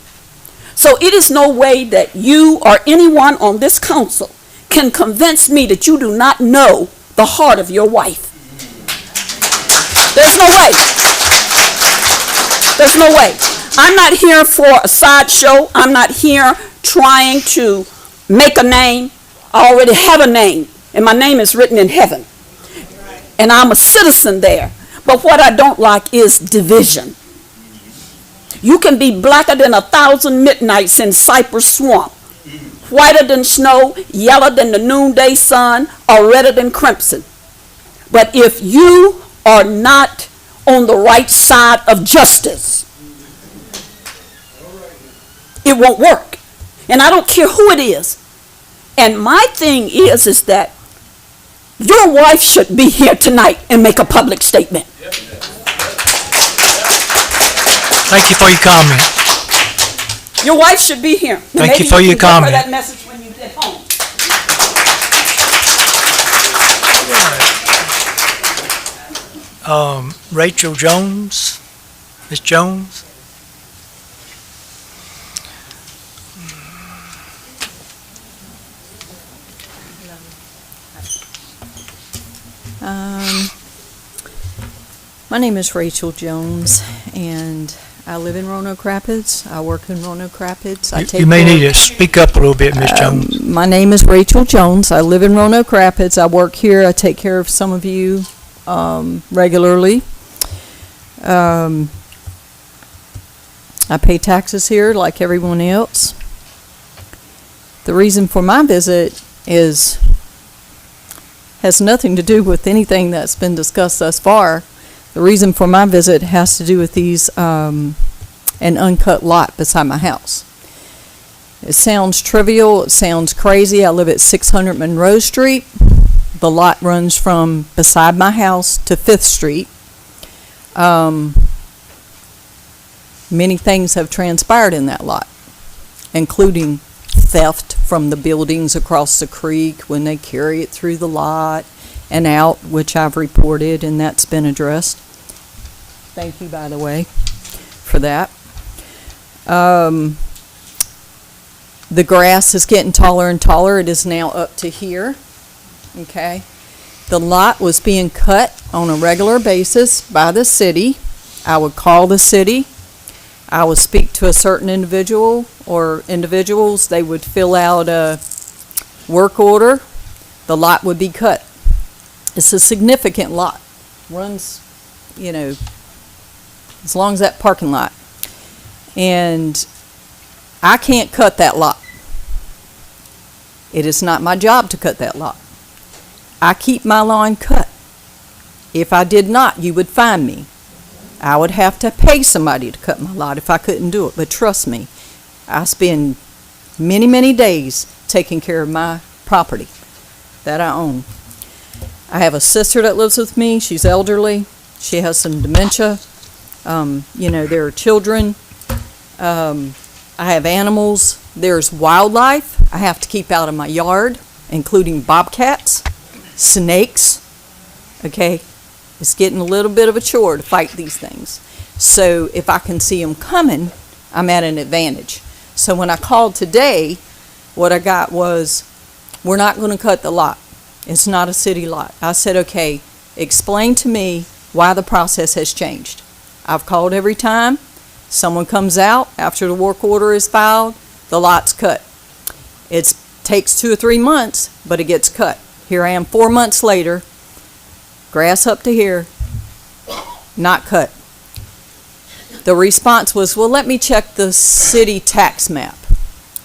Speaker 13: So it is no way that you or anyone on this council can convince me that you do not know the heart of your wife. There's no way. There's no way. I'm not here for a sideshow. I'm not here trying to make a name. I already have a name, and my name is written in heaven. And I'm a citizen there. But what I don't like is division. You can be blacker than 1,000 midnights in Cypress Swamp, whiter than snow, yellower than the noonday sun, or redder than crimson. But if you are not on the right side of justice, it won't work. And I don't care who it is. And my thing is that your wife should be here tonight and make a public statement.
Speaker 1: Thank you for your comment.
Speaker 13: Your wife should be here.
Speaker 1: Thank you for your comment.
Speaker 13: Maybe you can give her that message when you get home.
Speaker 1: Rachel Jones, Ms. Jones.
Speaker 14: My name is Rachel Jones, and I live in Roanoke Rapids. I work in Roanoke Rapids.
Speaker 1: You may need to speak up a little bit, Ms. Jones.
Speaker 14: My name is Rachel Jones. I live in Roanoke Rapids. I work here. I take care of some of you regularly. I pay taxes here like everyone else. The reason for my visit has nothing to do with anything that's been discussed thus far. The reason for my visit has to do with an uncut lot beside my house. It sounds trivial, it sounds crazy. I live at 600 Monroe Street. The lot runs from beside my house to 5th Street. Many things have transpired in that lot, including theft from the buildings across the creek when they carry it through the lot and out, which I've reported, and that's been addressed. Thank you, by the way, for that. The grass is getting taller and taller. It is now up to here, okay? The lot was being cut on a regular basis by the city. I would call the city. I would speak to a certain individual or individuals. They would fill out a work order. The lot would be cut. It's a significant lot. Runs, as long as that parking lot. And I can't cut that lot. It is not my job to cut that lot. I keep my lawn cut. If I did not, you would find me. I would have to pay somebody to cut my lot if I couldn't do it. But trust me, I spend many, many days taking care of my property that I own. I have a sister that lives with me. She's elderly. She has some dementia. There are children. I have animals. There's wildlife I have to keep out of my yard, including bobcats, snakes. Okay? It's getting a little bit of a chore to fight these things. So if I can see them coming, I'm at an advantage. So when I called today, what I got was, we're not going to cut the lot. It's not a city lot. I said, okay, explain to me why the process has changed. I've called every time. Someone comes out after the work order is filed, the lot's cut. It takes 2 or 3 months, but it gets cut. Here I am 4 months later, grass up to here, not cut. The response was, well, let me check the city tax map.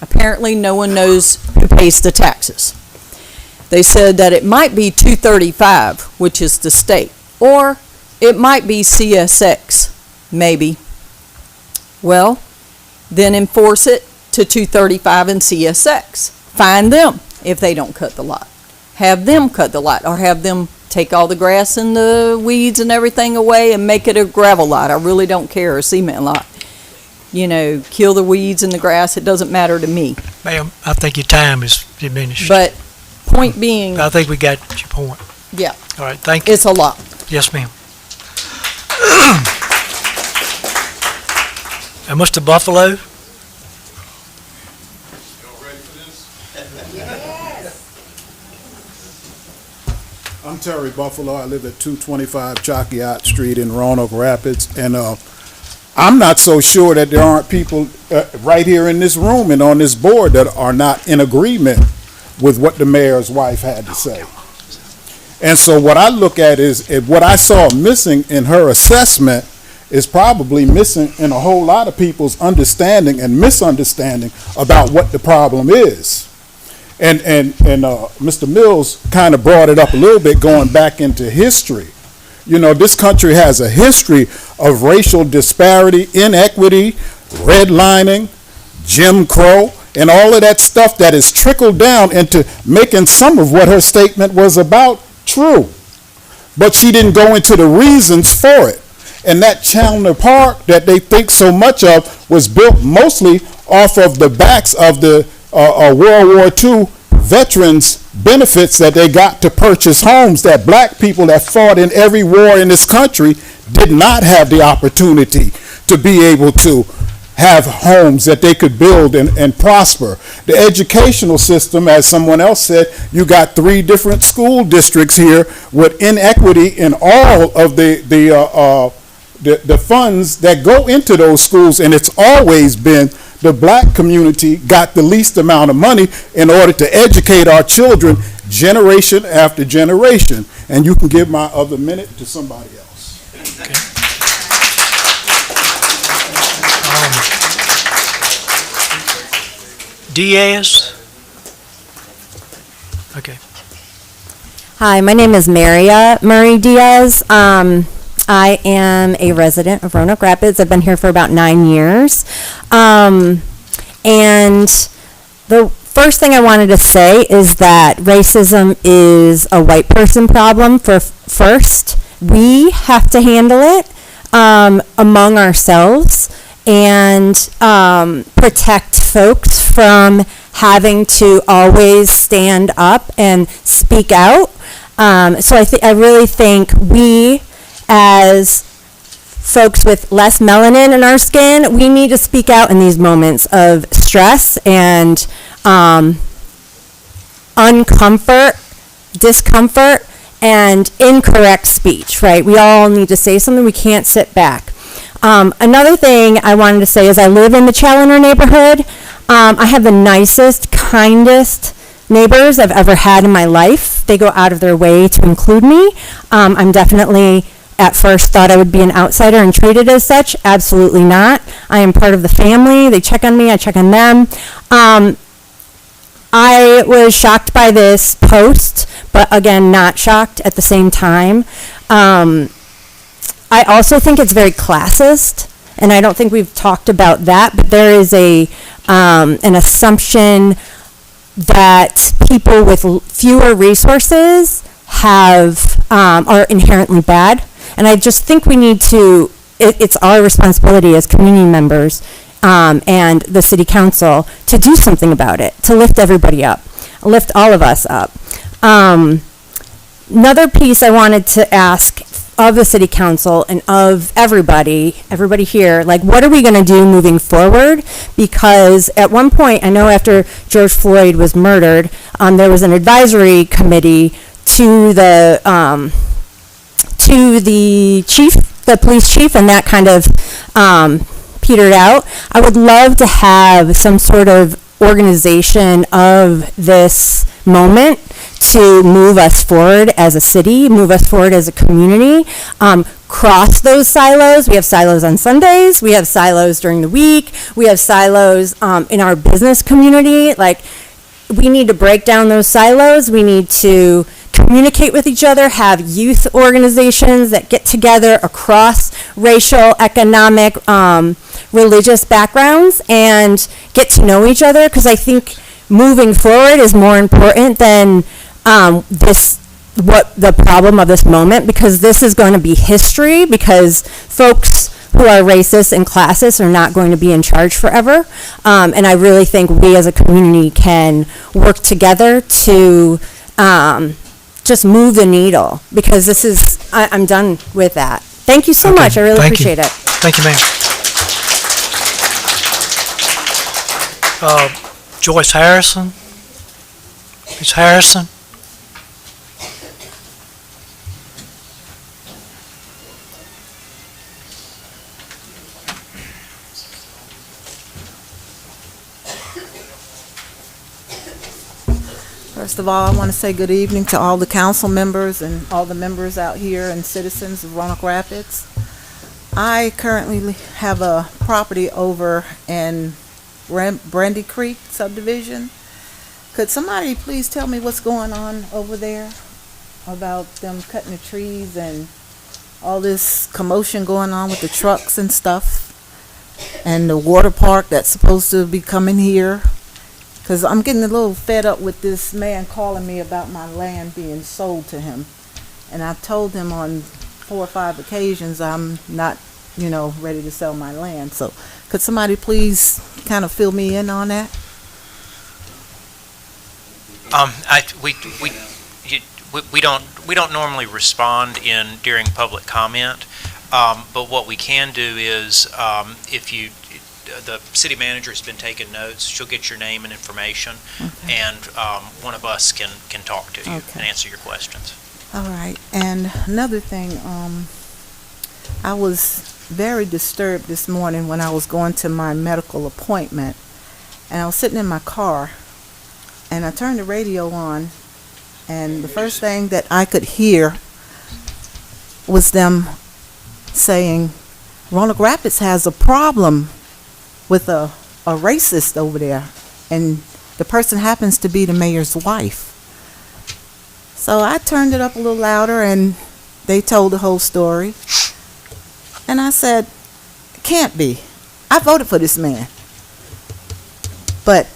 Speaker 14: Apparently no one knows who pays the taxes. They said that it might be 235, which is the state, or it might be CSX, maybe. Well, then enforce it to 235 and CSX. Find them if they don't cut the lot. Have them cut the lot, or have them take all the grass and the weeds and everything away and make it a gravel lot. I really don't care, a cement lot. Kill the weeds and the grass. It doesn't matter to me.
Speaker 1: Ma'am, I think your time is diminished.
Speaker 14: But point being,
Speaker 1: I think we got your point.
Speaker 14: yeah,
Speaker 1: All right, thank you.
Speaker 14: it's a lot.
Speaker 1: Yes, ma'am. And Mr. Buffalo?
Speaker 15: I'm Terry Buffalo. I live at 225 Chokiot Street in Roanoke Rapids, and I'm not so sure that there aren't people right here in this room and on this board that are not in agreement with what the mayor's wife had to say. And so what I look at is what I saw missing in her assessment is probably missing in a whole lot of people's understanding and misunderstanding about what the problem is. And Mr. Mills kind of brought it up a little bit going back into history. You know, this country has a history of racial disparity, inequity, redlining, Jim Crow, and all of that stuff that has trickled down into making some of what her statement was about true. But she didn't go into the reasons for it. And that Chandler Park that they think so much of was built mostly off of the backs of the World War II veterans' benefits that they got to purchase homes that black people that fought in every war in this country did not have the opportunity to be able to have homes that they could build and prosper. The educational system, as someone else said, you got 3 different school districts here with inequity in all of the funds that go into those schools, and it's always been the black community got the least amount of money in order to educate our children generation after generation. And you can give my other minute to somebody else.
Speaker 1: Okay. Diaz? Okay.
Speaker 16: Hi, my name is Maria Murray Diaz. I am a resident of Roanoke Rapids. I've been here for about 9 years. And the first thing I wanted to say is that racism is a white person problem first. We have to handle it among ourselves and protect folks from having to always stand up and speak out. So I really think we, as folks with less melanin in our skin, we need to speak out in these moments of stress and discomfort, and incorrect speech, right? We all need to say something. We can't sit back. Another thing I wanted to say is I live in the Challoner neighborhood. I have the nicest, kindest neighbors I've ever had in my life. They go out of their way to include me. I'm definitely, at first, thought I would be an outsider and treated as such. Absolutely not. I am part of the family. They check on me. I check on them. I was shocked by this post, but again, not shocked at the same time. I also think it's very classist, and I don't think we've talked about that, but there is an assumption that people with fewer resources are inherently bad. And I just think we need to, it's our responsibility as community members and the city council to do something about it, to lift everybody up, lift all of us up. Another piece I wanted to ask of the city council and of everybody here, like, what are we going to do moving forward? Because at one point, I know after George Floyd was murdered, there was an advisory committee to the police chief, and that kind of petered out. I would love to have some sort of organization of this moment to move us forward as a city, move us forward as a community, cross those silos. We have silos on Sundays, we have silos during the week, we have silos in our business community. Like, we need to break down those silos. We need to communicate with each other, have youth organizations that get together across racial, economic, religious backgrounds and get to know each other, because I think moving forward is more important than the problem of this moment, because this is going to be history, because folks who are racist and classist are not going to be in charge forever. And I really think we as a community can work together to just move the needle, because this is, I'm done with that. Thank you so much. I really appreciate it.
Speaker 1: Thank you, ma'am. Joyce Harrison. Ms. Harrison.
Speaker 17: First of all, I want to say good evening to all the council members and all the members out here and citizens of Roanoke Rapids. I currently have a property over in Brandy Creek subdivision. Could somebody please tell me what's going on over there about them cutting the trees and all this commotion going on with the trucks and stuff? And the water park that's supposed to be coming here? Because I'm getting a little fed up with this man calling me about my land being sold to him. And I've told him on 4 or 5 occasions I'm not, ready to sell my land. So could somebody please kind of fill me in on that?
Speaker 4: We don't normally respond during public comment, but what we can do is the city manager has been taking notes. She'll get your name and information, and one of us can talk to you and answer your questions.
Speaker 17: All right. And another thing, I was very disturbed this morning when I was going to my medical appointment, and I was sitting in my car, and I turned the radio on, and the first thing that I could hear was them saying, Roanoke Rapids has a problem with a racist over there, and the person happens to be the mayor's wife. So I turned it up a little louder, and they told the whole story. And I said, it can't be. I voted for this man. But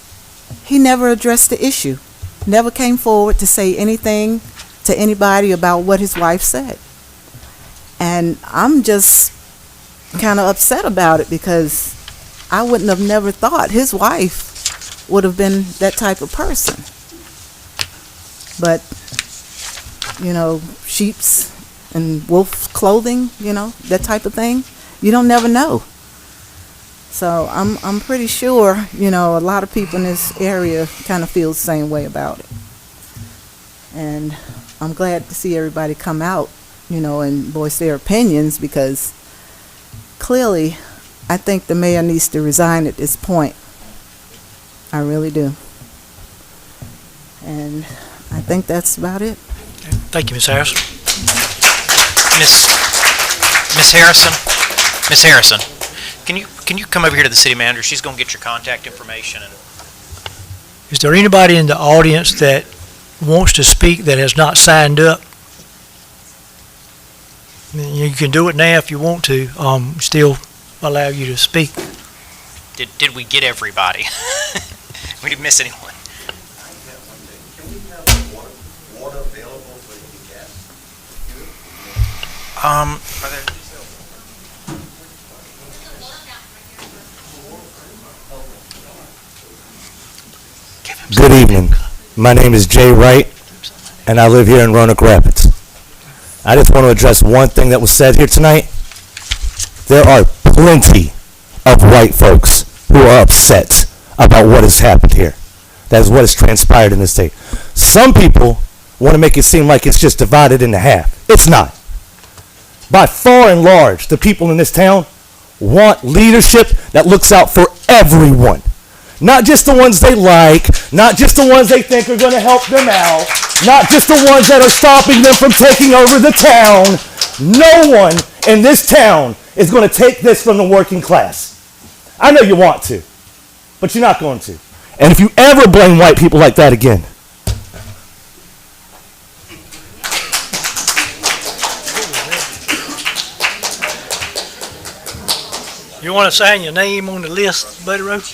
Speaker 17: he never addressed the issue, never came forward to say anything to anybody about what his wife said. And I'm just kind of upset about it because I wouldn't have never thought his wife would have been that type of person. But, sheep's and wolf clothing, that type of thing, you don't never know. So I'm pretty sure, a lot of people in this area kind of feel the same way about it. And I'm glad to see everybody come out, and voice their opinions, because clearly I think the mayor needs to resign at this point. I really do. And I think that's about it.
Speaker 1: Thank you, Ms. Harrison.
Speaker 4: Miss Harrison, can you come over here to the city manager? She's going to get your contact information.
Speaker 1: Is there anybody in the audience that wants to speak that has not signed up? You can do it now if you want to. Still allow you to speak.
Speaker 4: Did we get everybody? We didn't miss anyone. Are there?
Speaker 18: Good evening. My name is Jay Wright, and I live here in Roanoke Rapids. I just want to address one thing that was said here tonight. There are plenty of white folks who are upset about what has happened here. That is what has transpired in this state. Some people want to make it seem like it's just divided into half. It's not. By far and large, the people in this town want leadership that looks out for everyone. Not just the ones they like, not just the ones they think are going to help them out, not just the ones that are stopping them from taking over the town. No one in this town is going to take this from the working class. I know you want to, but you're not going to. And if you ever blame white people like that again,
Speaker 1: You want to sign your name on the list, Buddy Rose?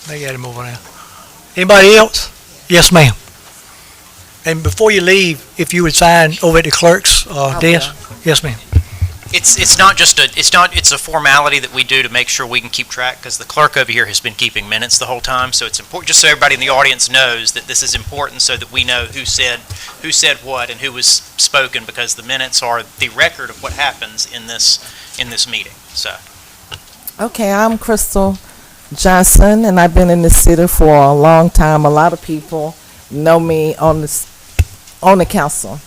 Speaker 1: They got him over now. Anybody else? Yes, ma'am. And before you leave, if you would sign over at the clerk's desk. Yes, ma'am.
Speaker 4: It's not just it's a formality that we do to make sure we can keep track, because the clerk over here has been keeping minutes the whole time, so it's important just so everybody in the audience knows that this is important, so that we know who said what and who was spoken, because the minutes are the record of what happens in this meeting. So
Speaker 19: okay, I'm Crystal Johnson, and I've been in the city for a long time. A lot of people know me on the council.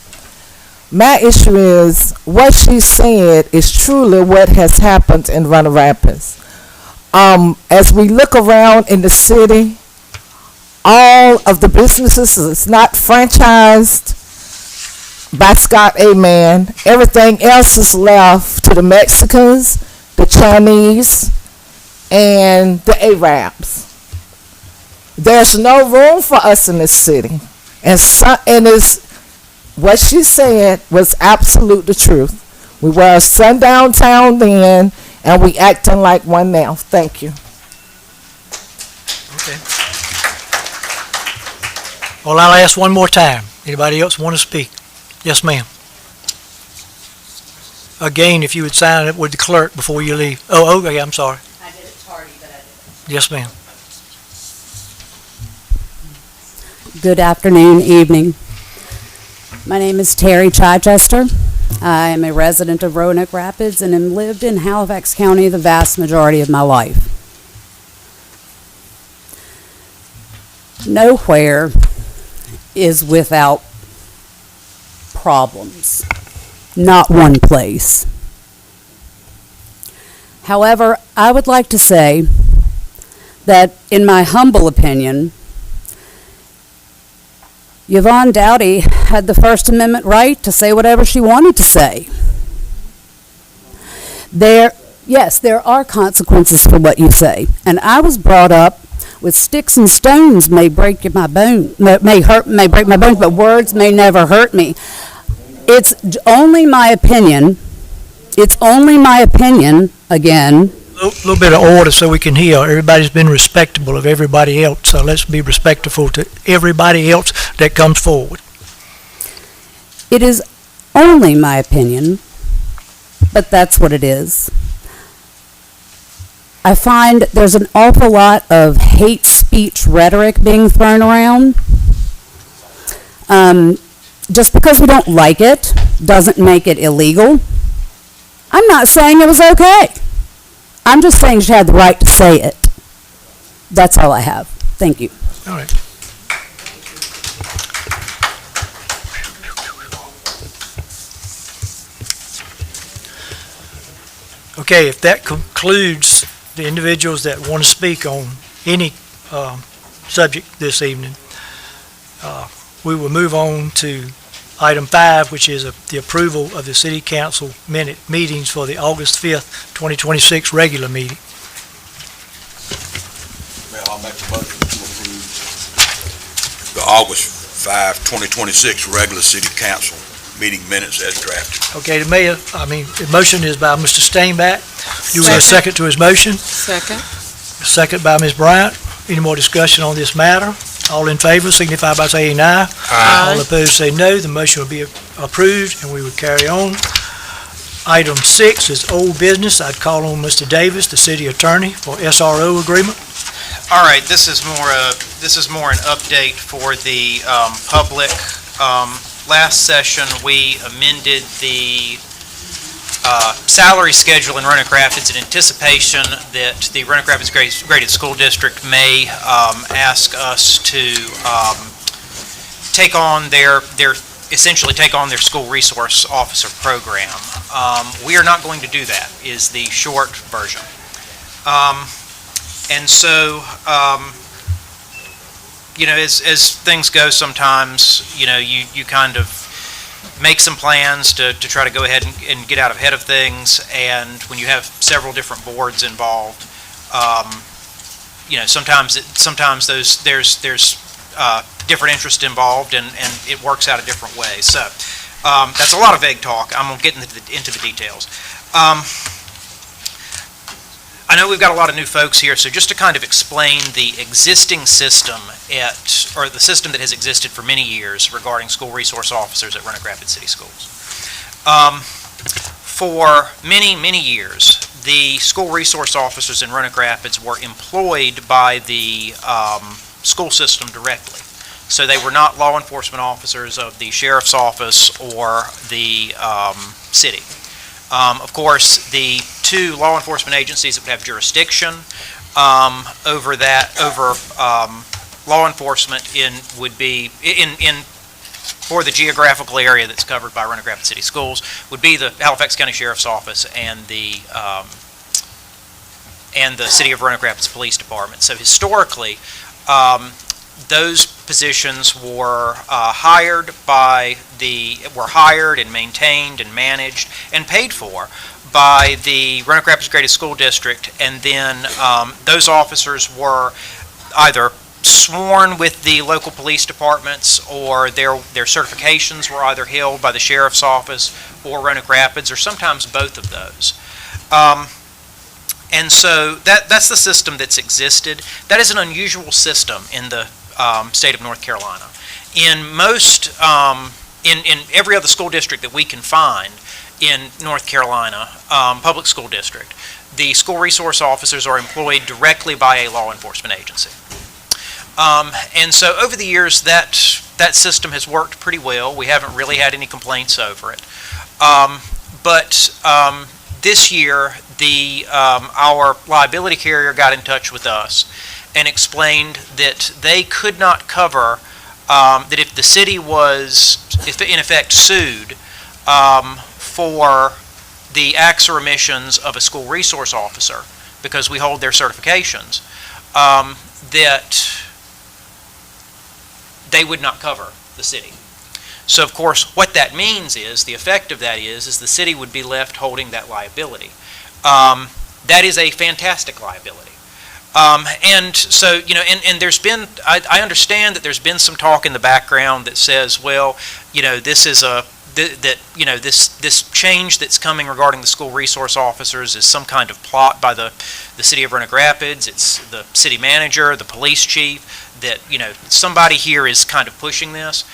Speaker 19: My issue is what she said is truly what has happened in Roanoke Rapids. As we look around in the city, all of the businesses that's not franchised by Scott Amen. Everything else is left to the Mexicans, the Chinese, and the Arabs. There's no room for us in this city. And it's, what she said was absolute the truth. We were a sundown town then, and we acting like one now. Thank you.
Speaker 1: Okay. Well, I'll ask one more time. Anybody else want to speak? Yes, ma'am. Again, if you would sign it with the clerk before you leave. Oh, okay, I'm sorry.
Speaker 20: I did it tardy, but I did it.
Speaker 1: Yes, ma'am.
Speaker 20: Good afternoon, evening. My name is Terry Chichester. I am a resident of Roanoke Rapids and have lived in Halifax County the vast majority of my life. Nowhere is without problems. Not one place. However, I would like to say that, in my humble opinion, Yvonne Dowdy had the First Amendment right to say whatever she wanted to say. Yes, there are consequences for what you say. And I was brought up with sticks and stones may break my bone, may break my bones, but words may never hurt me. It's only my opinion. It's only my opinion, again.
Speaker 1: A little bit of order so we can hear. Everybody's been respectable of everybody else, so let's be respectful to everybody else that comes forward.
Speaker 20: It is only my opinion, but that's what it is. I find there's an awful lot of hate speech rhetoric being thrown around. Just because we don't like it doesn't make it illegal. I'm not saying it was okay. I'm just saying she had the right to say it. That's all I have. Thank you.
Speaker 1: All right. Okay, if that concludes the individuals that want to speak on any subject this evening, we will move on to item 5, which is the approval of the City Council meetings for the August 5th, 2026 regular meeting.
Speaker 3: Well, I'll make a motion to approve the August 5, 2026 regular City Council meeting minutes as drafted.
Speaker 1: Okay, the motion is by Mr. Stainback. Do we have a second to his motion?
Speaker 2: Second.
Speaker 1: Second by Ms. Bryant. Any more discussion on this matter? All in favor signify by saying aye.
Speaker 2: Aye.
Speaker 1: All opposed say no. The motion will be approved, and we will carry on. Item 6 is old business. I'd call on Mr. Davis, the city attorney, for SRO agreement.
Speaker 4: All right, this is more an update for the public. Last session, we amended the salary schedule in Roanoke Rapids in anticipation that the Roanoke Rapids Graded School District may ask us to essentially take on their school resource officer program. We are not going to do that, is the short version. And so, as things go sometimes, you kind of make some plans to try to go ahead and get out ahead of things, and when you have several different boards involved, sometimes there's different interest involved, and it works out a different way. So that's a lot of vague talk. I'm going to get into the details. I know we've got a lot of new folks here, so just to kind of explain the existing system or the system that has existed for many years regarding school resource officers at Roanoke Rapids City Schools. For many, many years, the school resource officers in Roanoke Rapids were employed by the school system directly. So they were not law enforcement officers of the sheriff's office or the city. Of course, the two law enforcement agencies that would have jurisdiction over law enforcement for the geographical area that's covered by Roanoke Rapids City Schools would be the Halifax County Sheriff's Office and the City of Roanoke Rapids Police Department. So historically, those positions were hired and maintained and managed and paid for by the Roanoke Rapids Graded School District, and then those officers were either sworn with the local police departments, or their certifications were either held by the sheriff's office or Roanoke Rapids, or sometimes both of those. And so that's the system that's existed. That is an unusual system in the state of North Carolina. In most, in every other school district that we can find in North Carolina, public school district, the school resource officers are employed directly by a law enforcement agency. And so over the years, that system has worked pretty well. We haven't really had any complaints over it. But this year, our liability carrier got in touch with us and explained that they could not cover, that if the city was, in effect, sued for the acts or omissions of a school resource officer, because we hold their certifications, that they would not cover the city. So, of course, what that means is, the effect of that is the city would be left holding that liability. That is a fantastic liability. And so, and there's been, I understand that there's been some talk in the background that says, well, this is this change that's coming regarding the school resource officers is some kind of plot by the city of Roanoke Rapids. It's the city manager, the police chief, that, somebody here is kind of pushing this.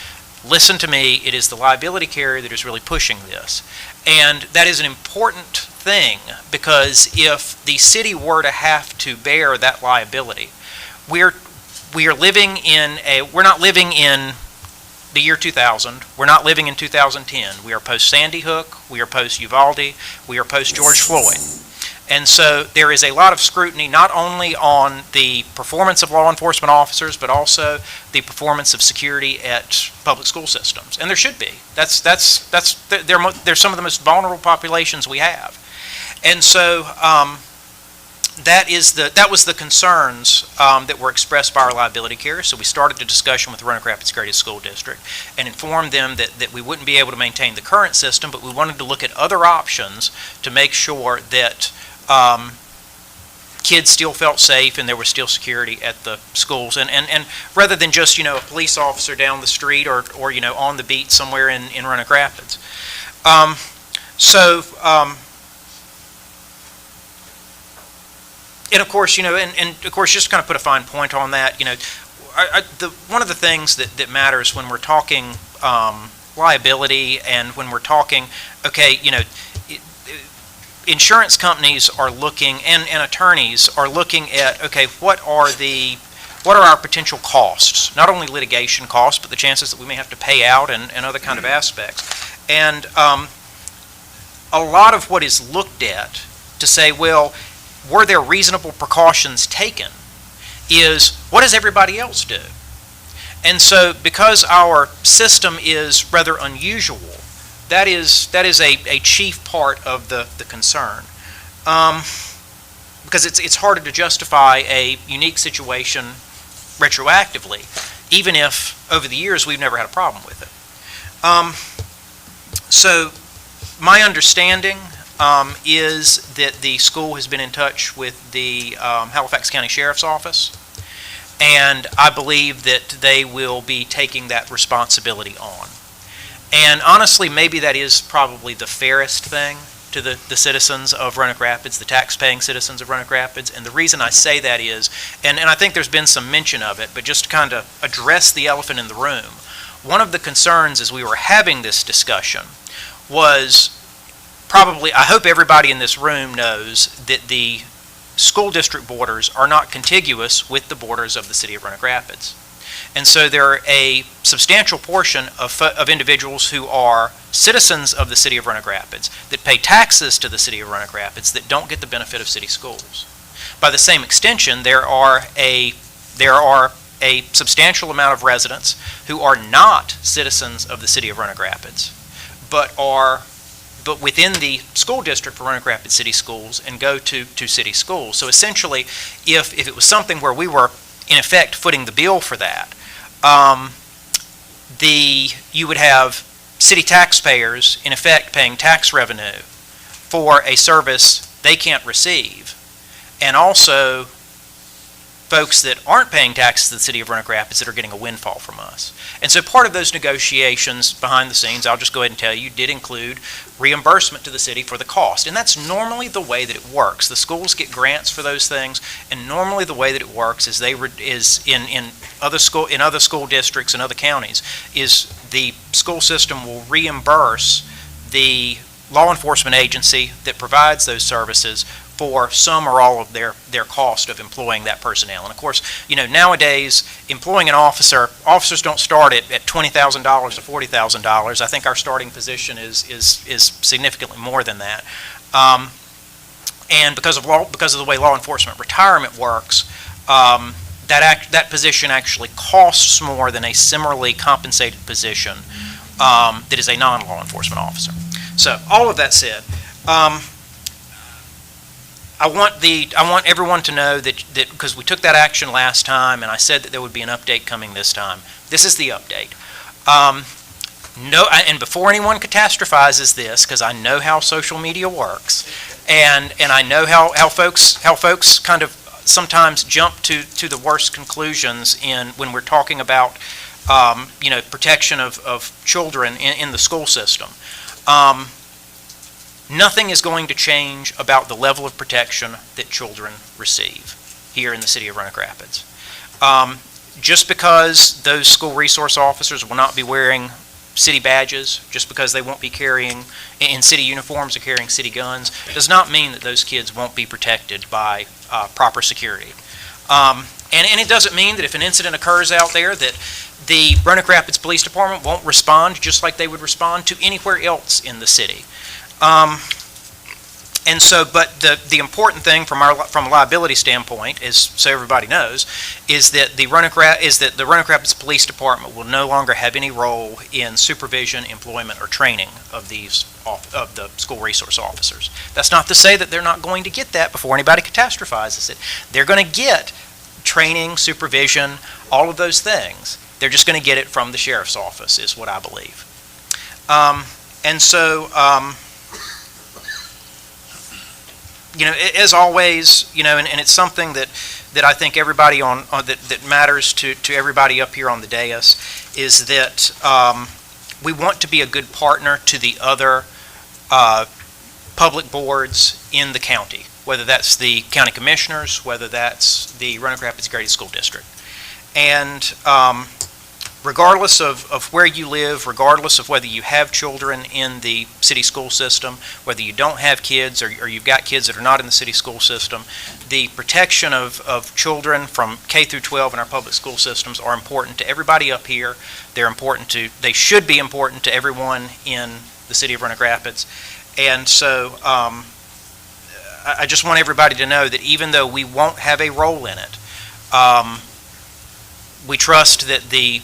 Speaker 4: Listen to me, it is the liability carrier that is really pushing this. And that is an important thing, because if the city were to have to bear that liability, we're living in we're not living in the year 2000, we're not living in 2010. We are post Sandy Hook, we are post Uvalde, we are post George Floyd. And so there is a lot of scrutiny not only on the performance of law enforcement officers, but also the performance of security at public school systems. And there should be. They're some of the most vulnerable populations we have. And so that was the concerns that were expressed by our liability carrier. So we started a discussion with the Roanoke Rapids Graded School District and informed them that we wouldn't be able to maintain the current system, but we wanted to look at other options to make sure that kids still felt safe and there was still security at the schools, and rather than just a police officer down the street or on the beat somewhere in Roanoke Rapids. And of course just to kind of put a fine point on that, one of the things that matters when we're talking liability, and when we're talking, insurance companies are looking, and attorneys are looking at, what are our potential costs? Not only litigation costs, but the chances that we may have to pay out and other kind of aspects. And a lot of what is looked at to say, well, were there reasonable precautions taken, is what does everybody else do? And so because our system is rather unusual, that is a chief part of the concern, because it's harder to justify a unique situation retroactively, even if over the years we've never had a problem with it. So my understanding is that the school has been in touch with the Halifax County Sheriff's Office, and I believe that they will be taking that responsibility on. And honestly, maybe that is probably the fairest thing to the citizens of Roanoke Rapids, the tax-paying citizens of Roanoke Rapids. And the reason I say that is, and I think there's been some mention of it, but just to kind of address the elephant in the room, one of the concerns as we were having this discussion was probably, I hope everybody in this room knows that the school district borders are not contiguous with the borders of the city of Roanoke Rapids. And so there are a substantial portion of individuals who are citizens of the city of Roanoke Rapids that pay taxes to the city of Roanoke Rapids that don't get the benefit of city schools. By the same extension, there are a substantial amount of residents who are not citizens of the city of Roanoke Rapids, but within the school district for Roanoke Rapids City Schools and go to city schools. So essentially, if it was something where we were in effect, footing the bill for that. You would have city taxpayers, in effect, paying tax revenue for a service they can't receive, and also folks that aren't paying taxes to the city of Roanoke Rapids that are getting a windfall from us. And so part of those negotiations behind the scenes, I'll just go ahead and tell you, did include reimbursement to the city for the cost. And that's normally the way that it works. The schools get grants for those things, and normally the way that it works is in other school districts and other counties is the school system will reimburse the law enforcement agency that provides those services for some or all of their cost of employing that personnel. And of course, nowadays, employing an officers don't start at $20,000 to $40,000. I think our starting position is significantly more than that. And because of the way law enforcement retirement works, that position actually costs more than a similarly compensated position that is a non-law enforcement officer. So, all of that said, I want everyone to know that because we took that action last time, and I said that there would be an update coming this time. This is the update. And before anyone catastrophizes this, because I know how social media works, and I know how folks kind of sometimes jump to the worst conclusions when we're talking about protection of children in the school system. Nothing is going to change about the level of protection that children receive here in the city of Roanoke Rapids. Just because those school resource officers will not be wearing city badges, just because they won't be carrying in city uniforms or carrying city guns, does not mean that those kids won't be protected by proper security. And it doesn't mean that if an incident occurs out there that the Roanoke Rapids Police Department won't respond just like they would respond to anywhere else in the city. But the important thing from a liability standpoint is, so everybody knows, is that the Roanoke Rapids Police Department will no longer have any role in supervision, employment, or training of the school resource officers. That's not to say that they're not going to get that before anybody catastrophizes it. They're going to get training, supervision, all of those things. They're just going to get it from the sheriff's office, is what I believe. As always, and it's something that I think everybody that matters to everybody up here on the dais, is that we want to be a good partner to the other public boards in the county, whether that's the county commissioners, whether that's the Roanoke Rapids Graded School District. And regardless of where you live, regardless of whether you have children in the city school system, whether you don't have kids or you've got kids that are not in the city school system, the protection of children from K through 12 in our public school systems are important to everybody up here. They should be important to everyone in the city of Roanoke Rapids. And so I just want everybody to know that even though we won't have a role in it, we trust that the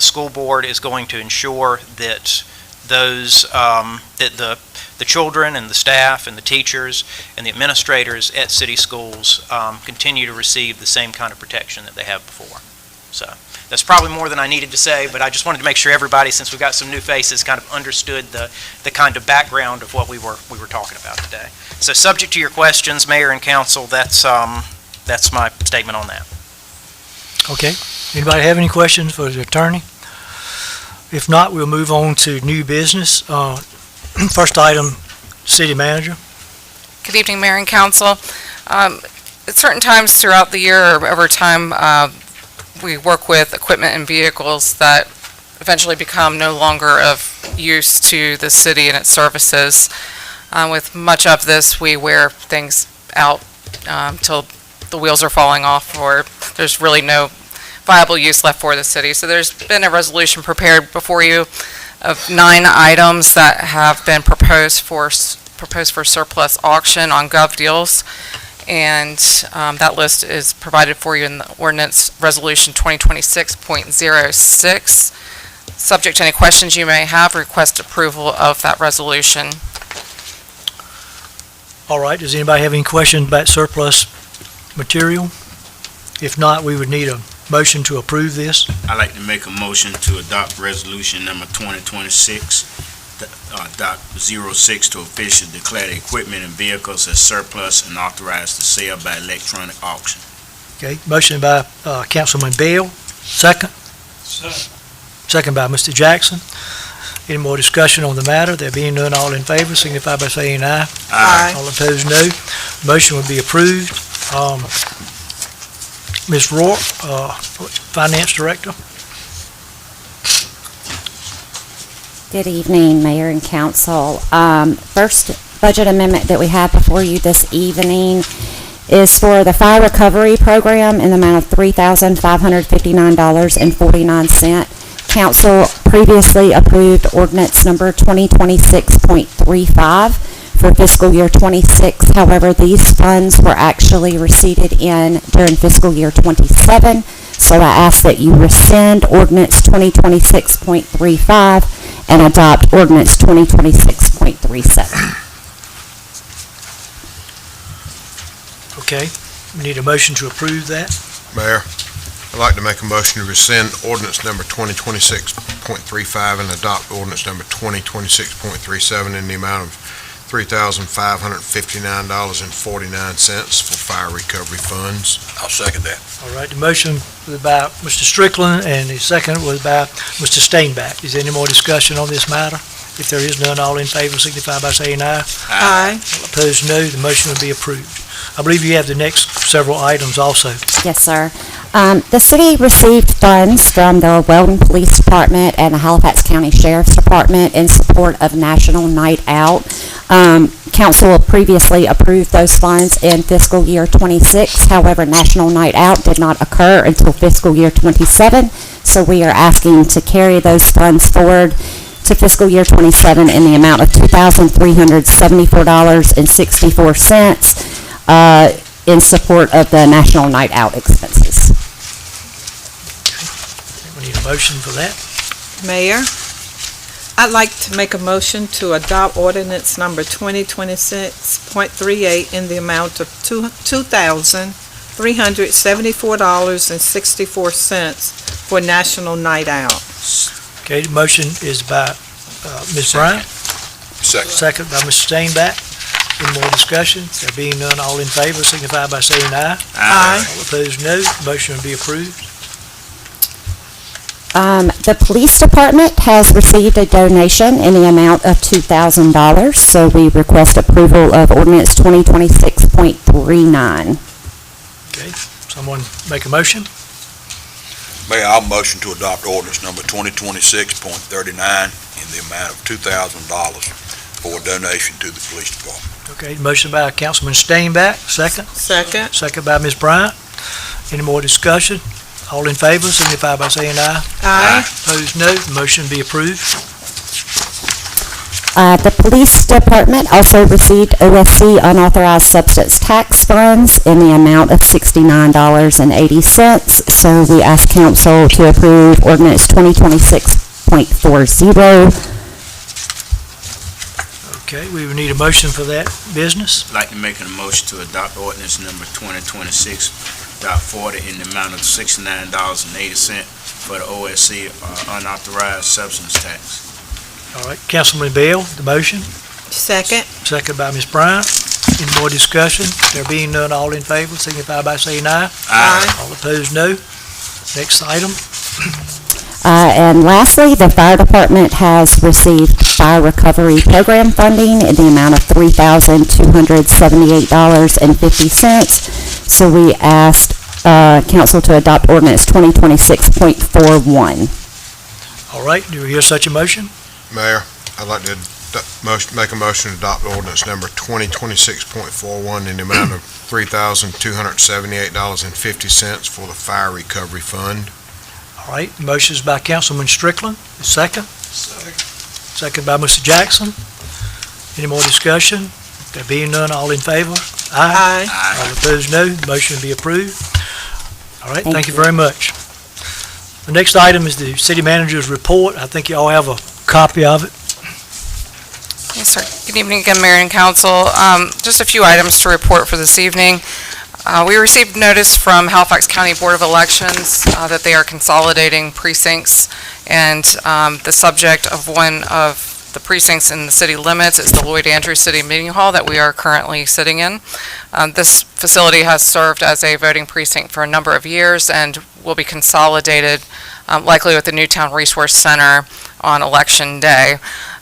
Speaker 4: school board is going to ensure that the children and the staff and the teachers and the administrators at city schools continue to receive the same kind of protection that they have before. So that's probably more than I needed to say, but I just wanted to make sure everybody, since we've got some new faces, kind of understood the kind of background of what we were talking about today. So subject to your questions, Mayor and Council, that's my statement on that.
Speaker 1: Okay. Anybody have any questions for the attorney? If not, we'll move on to new business. First item, city manager.
Speaker 21: Good evening, Mayor and Council. At certain times throughout the year or over time, we work with equipment and vehicles that eventually become no longer of use to the city and its services. With much of this, we wear things out till the wheels are falling off, or there's really no viable use left for the city. So there's been a resolution prepared before you of 9 items that have been proposed for surplus auction on GovDeals, and that list is provided for you in the ordinance resolution 2026.06. Subject to any questions you may have, request approval of that resolution.
Speaker 1: All right. Does anybody have any questions about surplus material? If not, we would need a motion to approve this.
Speaker 5: I'd like to make a motion to adopt resolution number 2026.06 to officially declare the equipment and vehicles as surplus and authorize the sale by electronic auction.
Speaker 1: Okay, motion by Councilman Bell, second. Second by Mr. Jackson. Any more discussion on the matter? There being none, all in favor, signify by saying aye.
Speaker 2: Aye.
Speaker 1: All opposed, no. Motion will be approved. Ms. Rourke, Finance Director.
Speaker 22: Good evening, Mayor and Council. First budget amendment that we have before you this evening is for the fire recovery program in the amount of $3,559.49. Council previously approved ordinance number 2026.35 for fiscal year 26. However, these funds were actually receipted in during fiscal year 27. So I ask that you rescind ordinance 2026.35 and adopt ordinance 2026.37.
Speaker 1: Okay, we need a motion to approve that.
Speaker 23: Mayor, I'd like to make a motion to rescind ordinance number 2026.35 and adopt ordinance number 2026.37 in the amount of $3,559.49 for fire recovery funds.
Speaker 3: I'll second that.
Speaker 1: All right, the motion was by Mr. Strickland and the second was by Mr. Steinbach. Is there any more discussion on this matter? If there is none, all in favor signify by saying aye.
Speaker 2: Aye.
Speaker 1: All opposed, no. The motion will be approved. I believe you have the next several items also.
Speaker 22: Yes, sir. The city received funds from the Weldon Police Department and the Halifax County Sheriff's Department in support of National Night Out. Council previously approved those funds in fiscal year 26. However, National Night Out did not occur until fiscal year 27. So we are asking to carry those funds forward to fiscal year 27 in the amount of $2,374.64 in support of the National Night Out expenses.
Speaker 1: We need a motion for that.
Speaker 2: Mayor, I'd like to make a motion to adopt ordinance number 2026.38 in the amount of $2,374.64 for National Night Out.
Speaker 1: Okay, the motion is by Ms. Bryant.
Speaker 3: Second.
Speaker 1: Second by Mr. Steinbach. Any more discussion? There being none, all in favor signify by saying aye.
Speaker 2: Aye.
Speaker 1: All opposed, no. Motion will be approved.
Speaker 22: The police department has received a donation in the amount of $2,000, so we request approval of ordinance 2026.39.
Speaker 1: Okay, someone make a motion?
Speaker 3: Mayor, I'll motion to adopt ordinance number 2026.39 in the amount of $2,000 for a donation to the police department.
Speaker 1: Okay, motion by Councilman Steinbach, second.
Speaker 2: Second.
Speaker 1: Second by Ms. Bryant. Any more discussion? All in favor signify by saying aye.
Speaker 2: Aye.
Speaker 1: Opposed, no. The motion be approved.
Speaker 22: The police department also received OSC unauthorized substance tax funds in the amount of $69.80. So we ask council to approve ordinance 2026.40.
Speaker 1: Okay, we would need a motion for that business.
Speaker 5: I'd like to make a motion to adopt ordinance number 2026.40 in the amount of $69.80 for the OSC unauthorized substance tax.
Speaker 1: All right, Councilman Bell, the motion.
Speaker 2: Second.
Speaker 1: Second by Ms. Bryant. Any more discussion? There being none, all in favor signify by saying aye.
Speaker 2: Aye.
Speaker 1: All opposed, no. Next item.
Speaker 22: And lastly, the fire department has received fire recovery program funding in the amount of $3,278.50. So we asked council to adopt ordinance 2026.41.
Speaker 1: All right, do we hear such a motion?
Speaker 23: Mayor, I'd like to make a motion to adopt ordinance number 2026.41 in the amount of $3,278.50 for the fire recovery fund.
Speaker 1: All right, motion is by Councilman Strickland. Second? Second by Mr. Jackson. Any more discussion? There being none, all in favor?
Speaker 2: Aye.
Speaker 1: All opposed, no. The motion will be approved. All right, thank you very much. The next item is the city manager's report. I think you all have a copy of it.
Speaker 21: Yes, sir. Good evening again, Mayor and Council. Just a few items to report for this evening. We received notice from Halifax County Board of Elections that they are consolidating precincts, and the subject of one of the precincts in the city limits is the Lloyd Andrews City Meeting Hall that we are currently sitting in. This facility has served as a voting precinct for a number of years and will be consolidated likely with the Newtown Resource Center on Election Day.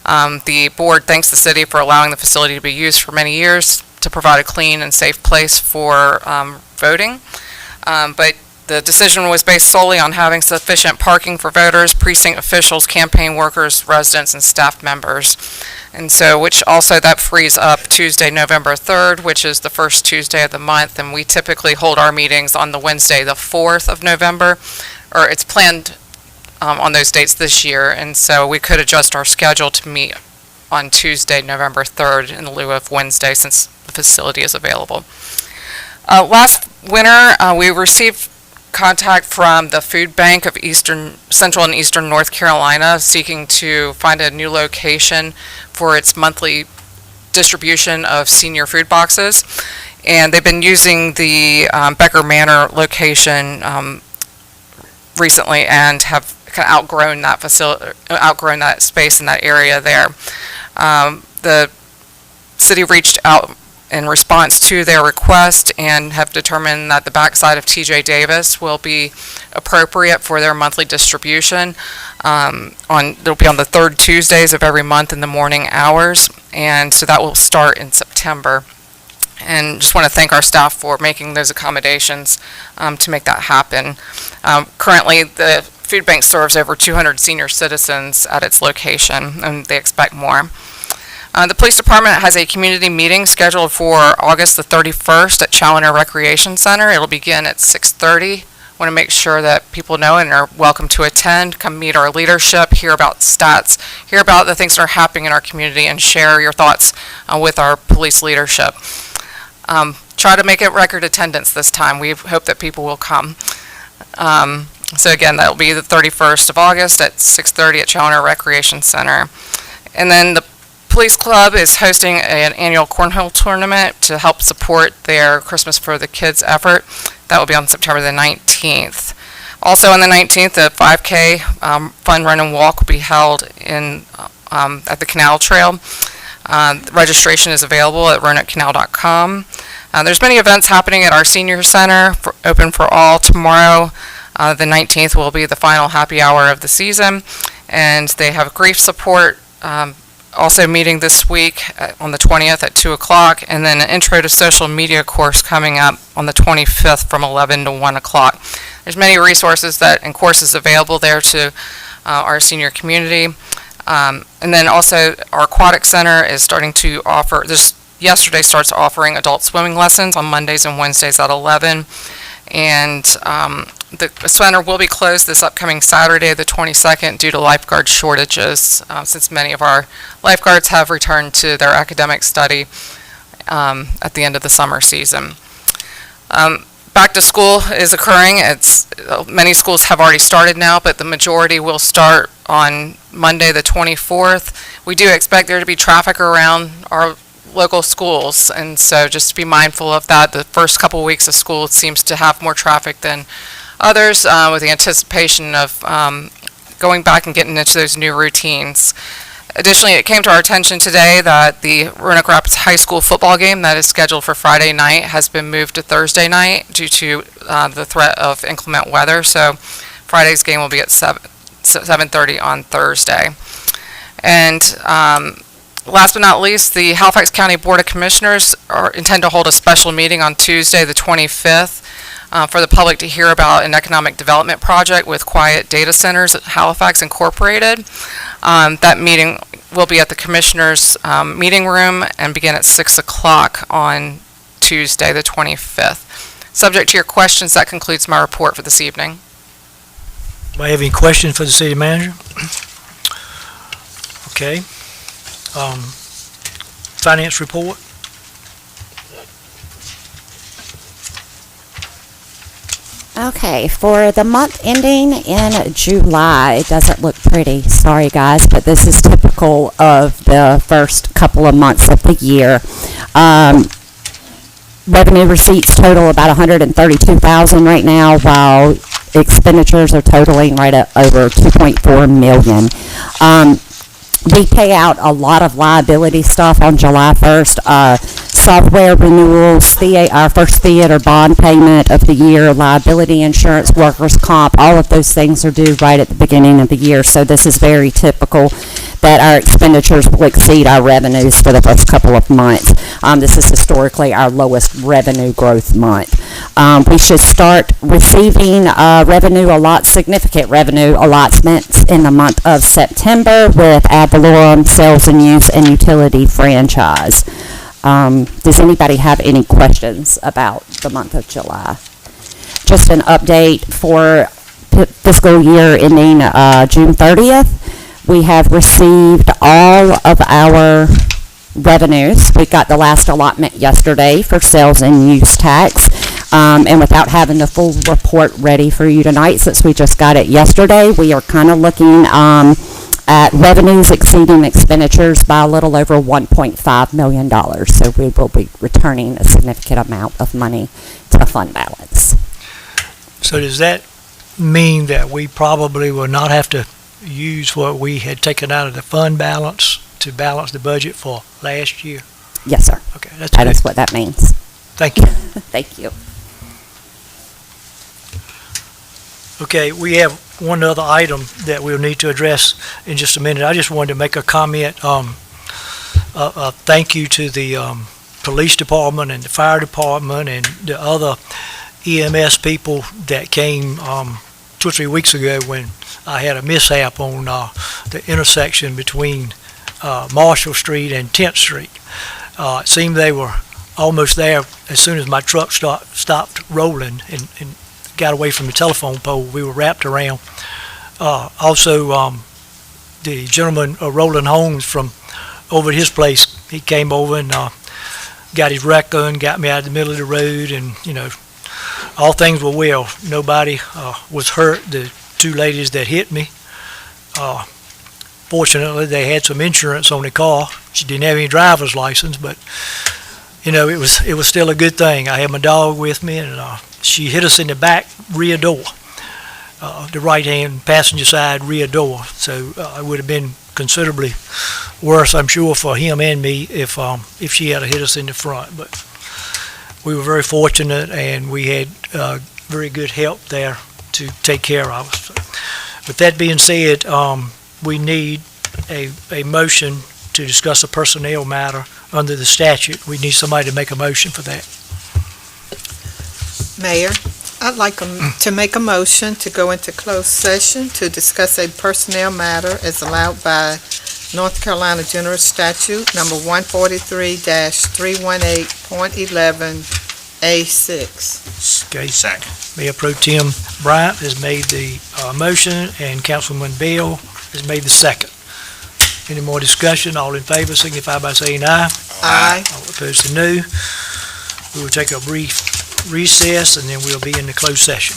Speaker 21: The board thanks the city for allowing the facility to be used for many years to provide a clean and safe place for voting. But the decision was based solely on having sufficient parking for voters, precinct officials, campaign workers, residents, and staff members. And so, which also that frees up Tuesday, November 3rd, which is the first Tuesday of the month, and we typically hold our meetings on the Wednesday, the 4th of November, or it's planned on those dates this year, and so we could adjust our schedule to meet on Tuesday, November 3rd in lieu of Wednesday, since the facility is available. Last winter, we received contact from the Food Bank of Central and Eastern North Carolina seeking to find a new location for its monthly distribution of senior food boxes. And they've been using the Becker Manor location recently and have kind of outgrown that space in that area there. The city reached out in response to their request and have determined that the backside of TJ Davis will be appropriate for their monthly distribution. It'll be on the third Tuesdays of every month in the morning hours, and so that will start in September. And just want to thank our staff for making those accommodations to make that happen. Currently, the food bank serves over 200 senior citizens at its location, and they expect more. The police department has a community meeting scheduled for August the 31st at Challoner Recreation Center. It'll begin at 6:30. Want to make sure that people know and are welcome to attend. Come meet our leadership, hear about stats, hear about the things that are happening in our community, and share your thoughts with our police leadership. Try to make it record attendance this time. We hope that people will come. So again, that'll be the 31st of August at 6:30 at Challoner Recreation Center. And then the Police Club is hosting an annual cornhole tournament to help support their Christmas for the Kids effort. That will be on September the 19th. Also on the 19th, a 5K fun run and walk will be held at the Canal Trail. Registration is available at roanokecanal.com. There's many events happening at our senior center, open for all tomorrow. The 19th will be the final happy hour of the season, and they have grief support also meeting this week on the 20th at 2 o'clock, and then an intro to social media course coming up on the 25th from 11 to 1 o'clock. There's many resources and courses available there to our senior community. And then also our aquatic center is starting to offer, yesterday starts offering adult swimming lessons on Mondays and Wednesdays at 11. And the center will be closed this upcoming Saturday, the 22nd, due to lifeguard shortages, since many of our lifeguards have returned to their academic study at the end of the summer season. Back to school is occurring. Many schools have already started now, but the majority will start on Monday, the 24th. We do expect there to be traffic around our local schools, and so just to be mindful of that. The first couple of weeks of school seems to have more traffic than others, with the anticipation of going back and getting into those new routines. Additionally, it came to our attention today that the Roanoke Rapids High School football game that is scheduled for Friday night has been moved to Thursday night due to the threat of inclement weather. So Friday's game will be at 7:30 on Thursday. And last but not least, the Halifax County Board of Commissioners intend to hold a special meeting on Tuesday, the 25th, for the public to hear about an economic development project with quiet data centers at Halifax Incorporated. That meeting will be at the Commissioners' meeting room and begin at 6 o'clock on Tuesday, the 25th. Subject to your questions, that concludes my report for this evening.
Speaker 1: Anybody have any questions for the city manager? Okay. Finance report.
Speaker 22: Okay, for the month ending in July, it doesn't look pretty, sorry guys, but this is typical of the first couple of months of the year. revenue receipts total about 132,000 right now, while expenditures are totaling right at over 2.4 million. We pay out a lot of liability stuff on July 1st. Software renewals, our first theater bond payment of the year, liability insurance, workers' comp, all of those things are due right at the beginning of the year. So this is very typical that our expenditures will exceed our revenues for the first couple of months. This is historically our lowest revenue growth month. We should start receiving significant revenue allotments in the month of September with ad valorem, sales and use, and utility franchise. Does anybody have any questions about the month of July? Just an update for fiscal year ending June 30th. We have received all of our revenues. We got the last allotment yesterday for sales and use tax. And without having the full report ready for you tonight, since we just got it yesterday, we are kind of looking at revenues exceeding expenditures by a little over $1.5 million. So we will be returning a significant amount of money to the fund balance.
Speaker 1: So does that mean that we probably will not have to use what we had taken out of the fund balance to balance the budget for last year?
Speaker 22: Yes, sir.
Speaker 1: Okay, that's
Speaker 22: That
Speaker 1: good.
Speaker 22: is what that means.
Speaker 1: Thank you.
Speaker 22: Thank you.
Speaker 1: Okay, we have one other item that we'll need to address in just a minute. I just wanted to make a comment. Thank you to the police department and the fire department and the other EMS people that came 2 or 3 weeks ago when I had a mishap on the intersection between Marshall Street and 10th Street. It seemed they were almost there as soon as my truck stopped rolling and got away from the telephone pole. We were wrapped around. Also, the gentleman, Roland Holmes, from over at his place, he came over and got his wreck done, got me out of the middle of the road, and, all things were well. Nobody was hurt. The 2 ladies that hit me, fortunately, they had some insurance on the car. She didn't have any driver's license, but, it was still a good thing. I had my dog with me, and she hit us in the back rear door, the right-hand passenger side rear door. So it would have been considerably worse, I'm sure, for him and me if she had hit us in the front. But we were very fortunate, and we had very good help there to take care of us. With that being said, we need a motion to discuss a personnel matter under the statute. We need somebody to make a motion for that.
Speaker 2: Mayor, I'd like to make a motion to go into closed session to discuss a personnel matter as allowed by North Carolina General Statute number 143-318.11A6.
Speaker 1: Okay.
Speaker 5: Second.
Speaker 1: Mayor Pro Tem Bryant has made the motion, and Councilman Bell has made the second. Any more discussion? All in favor signify by saying aye.
Speaker 2: Aye.
Speaker 1: All opposed say no. We will take a brief recess, and then we'll be in the closed session.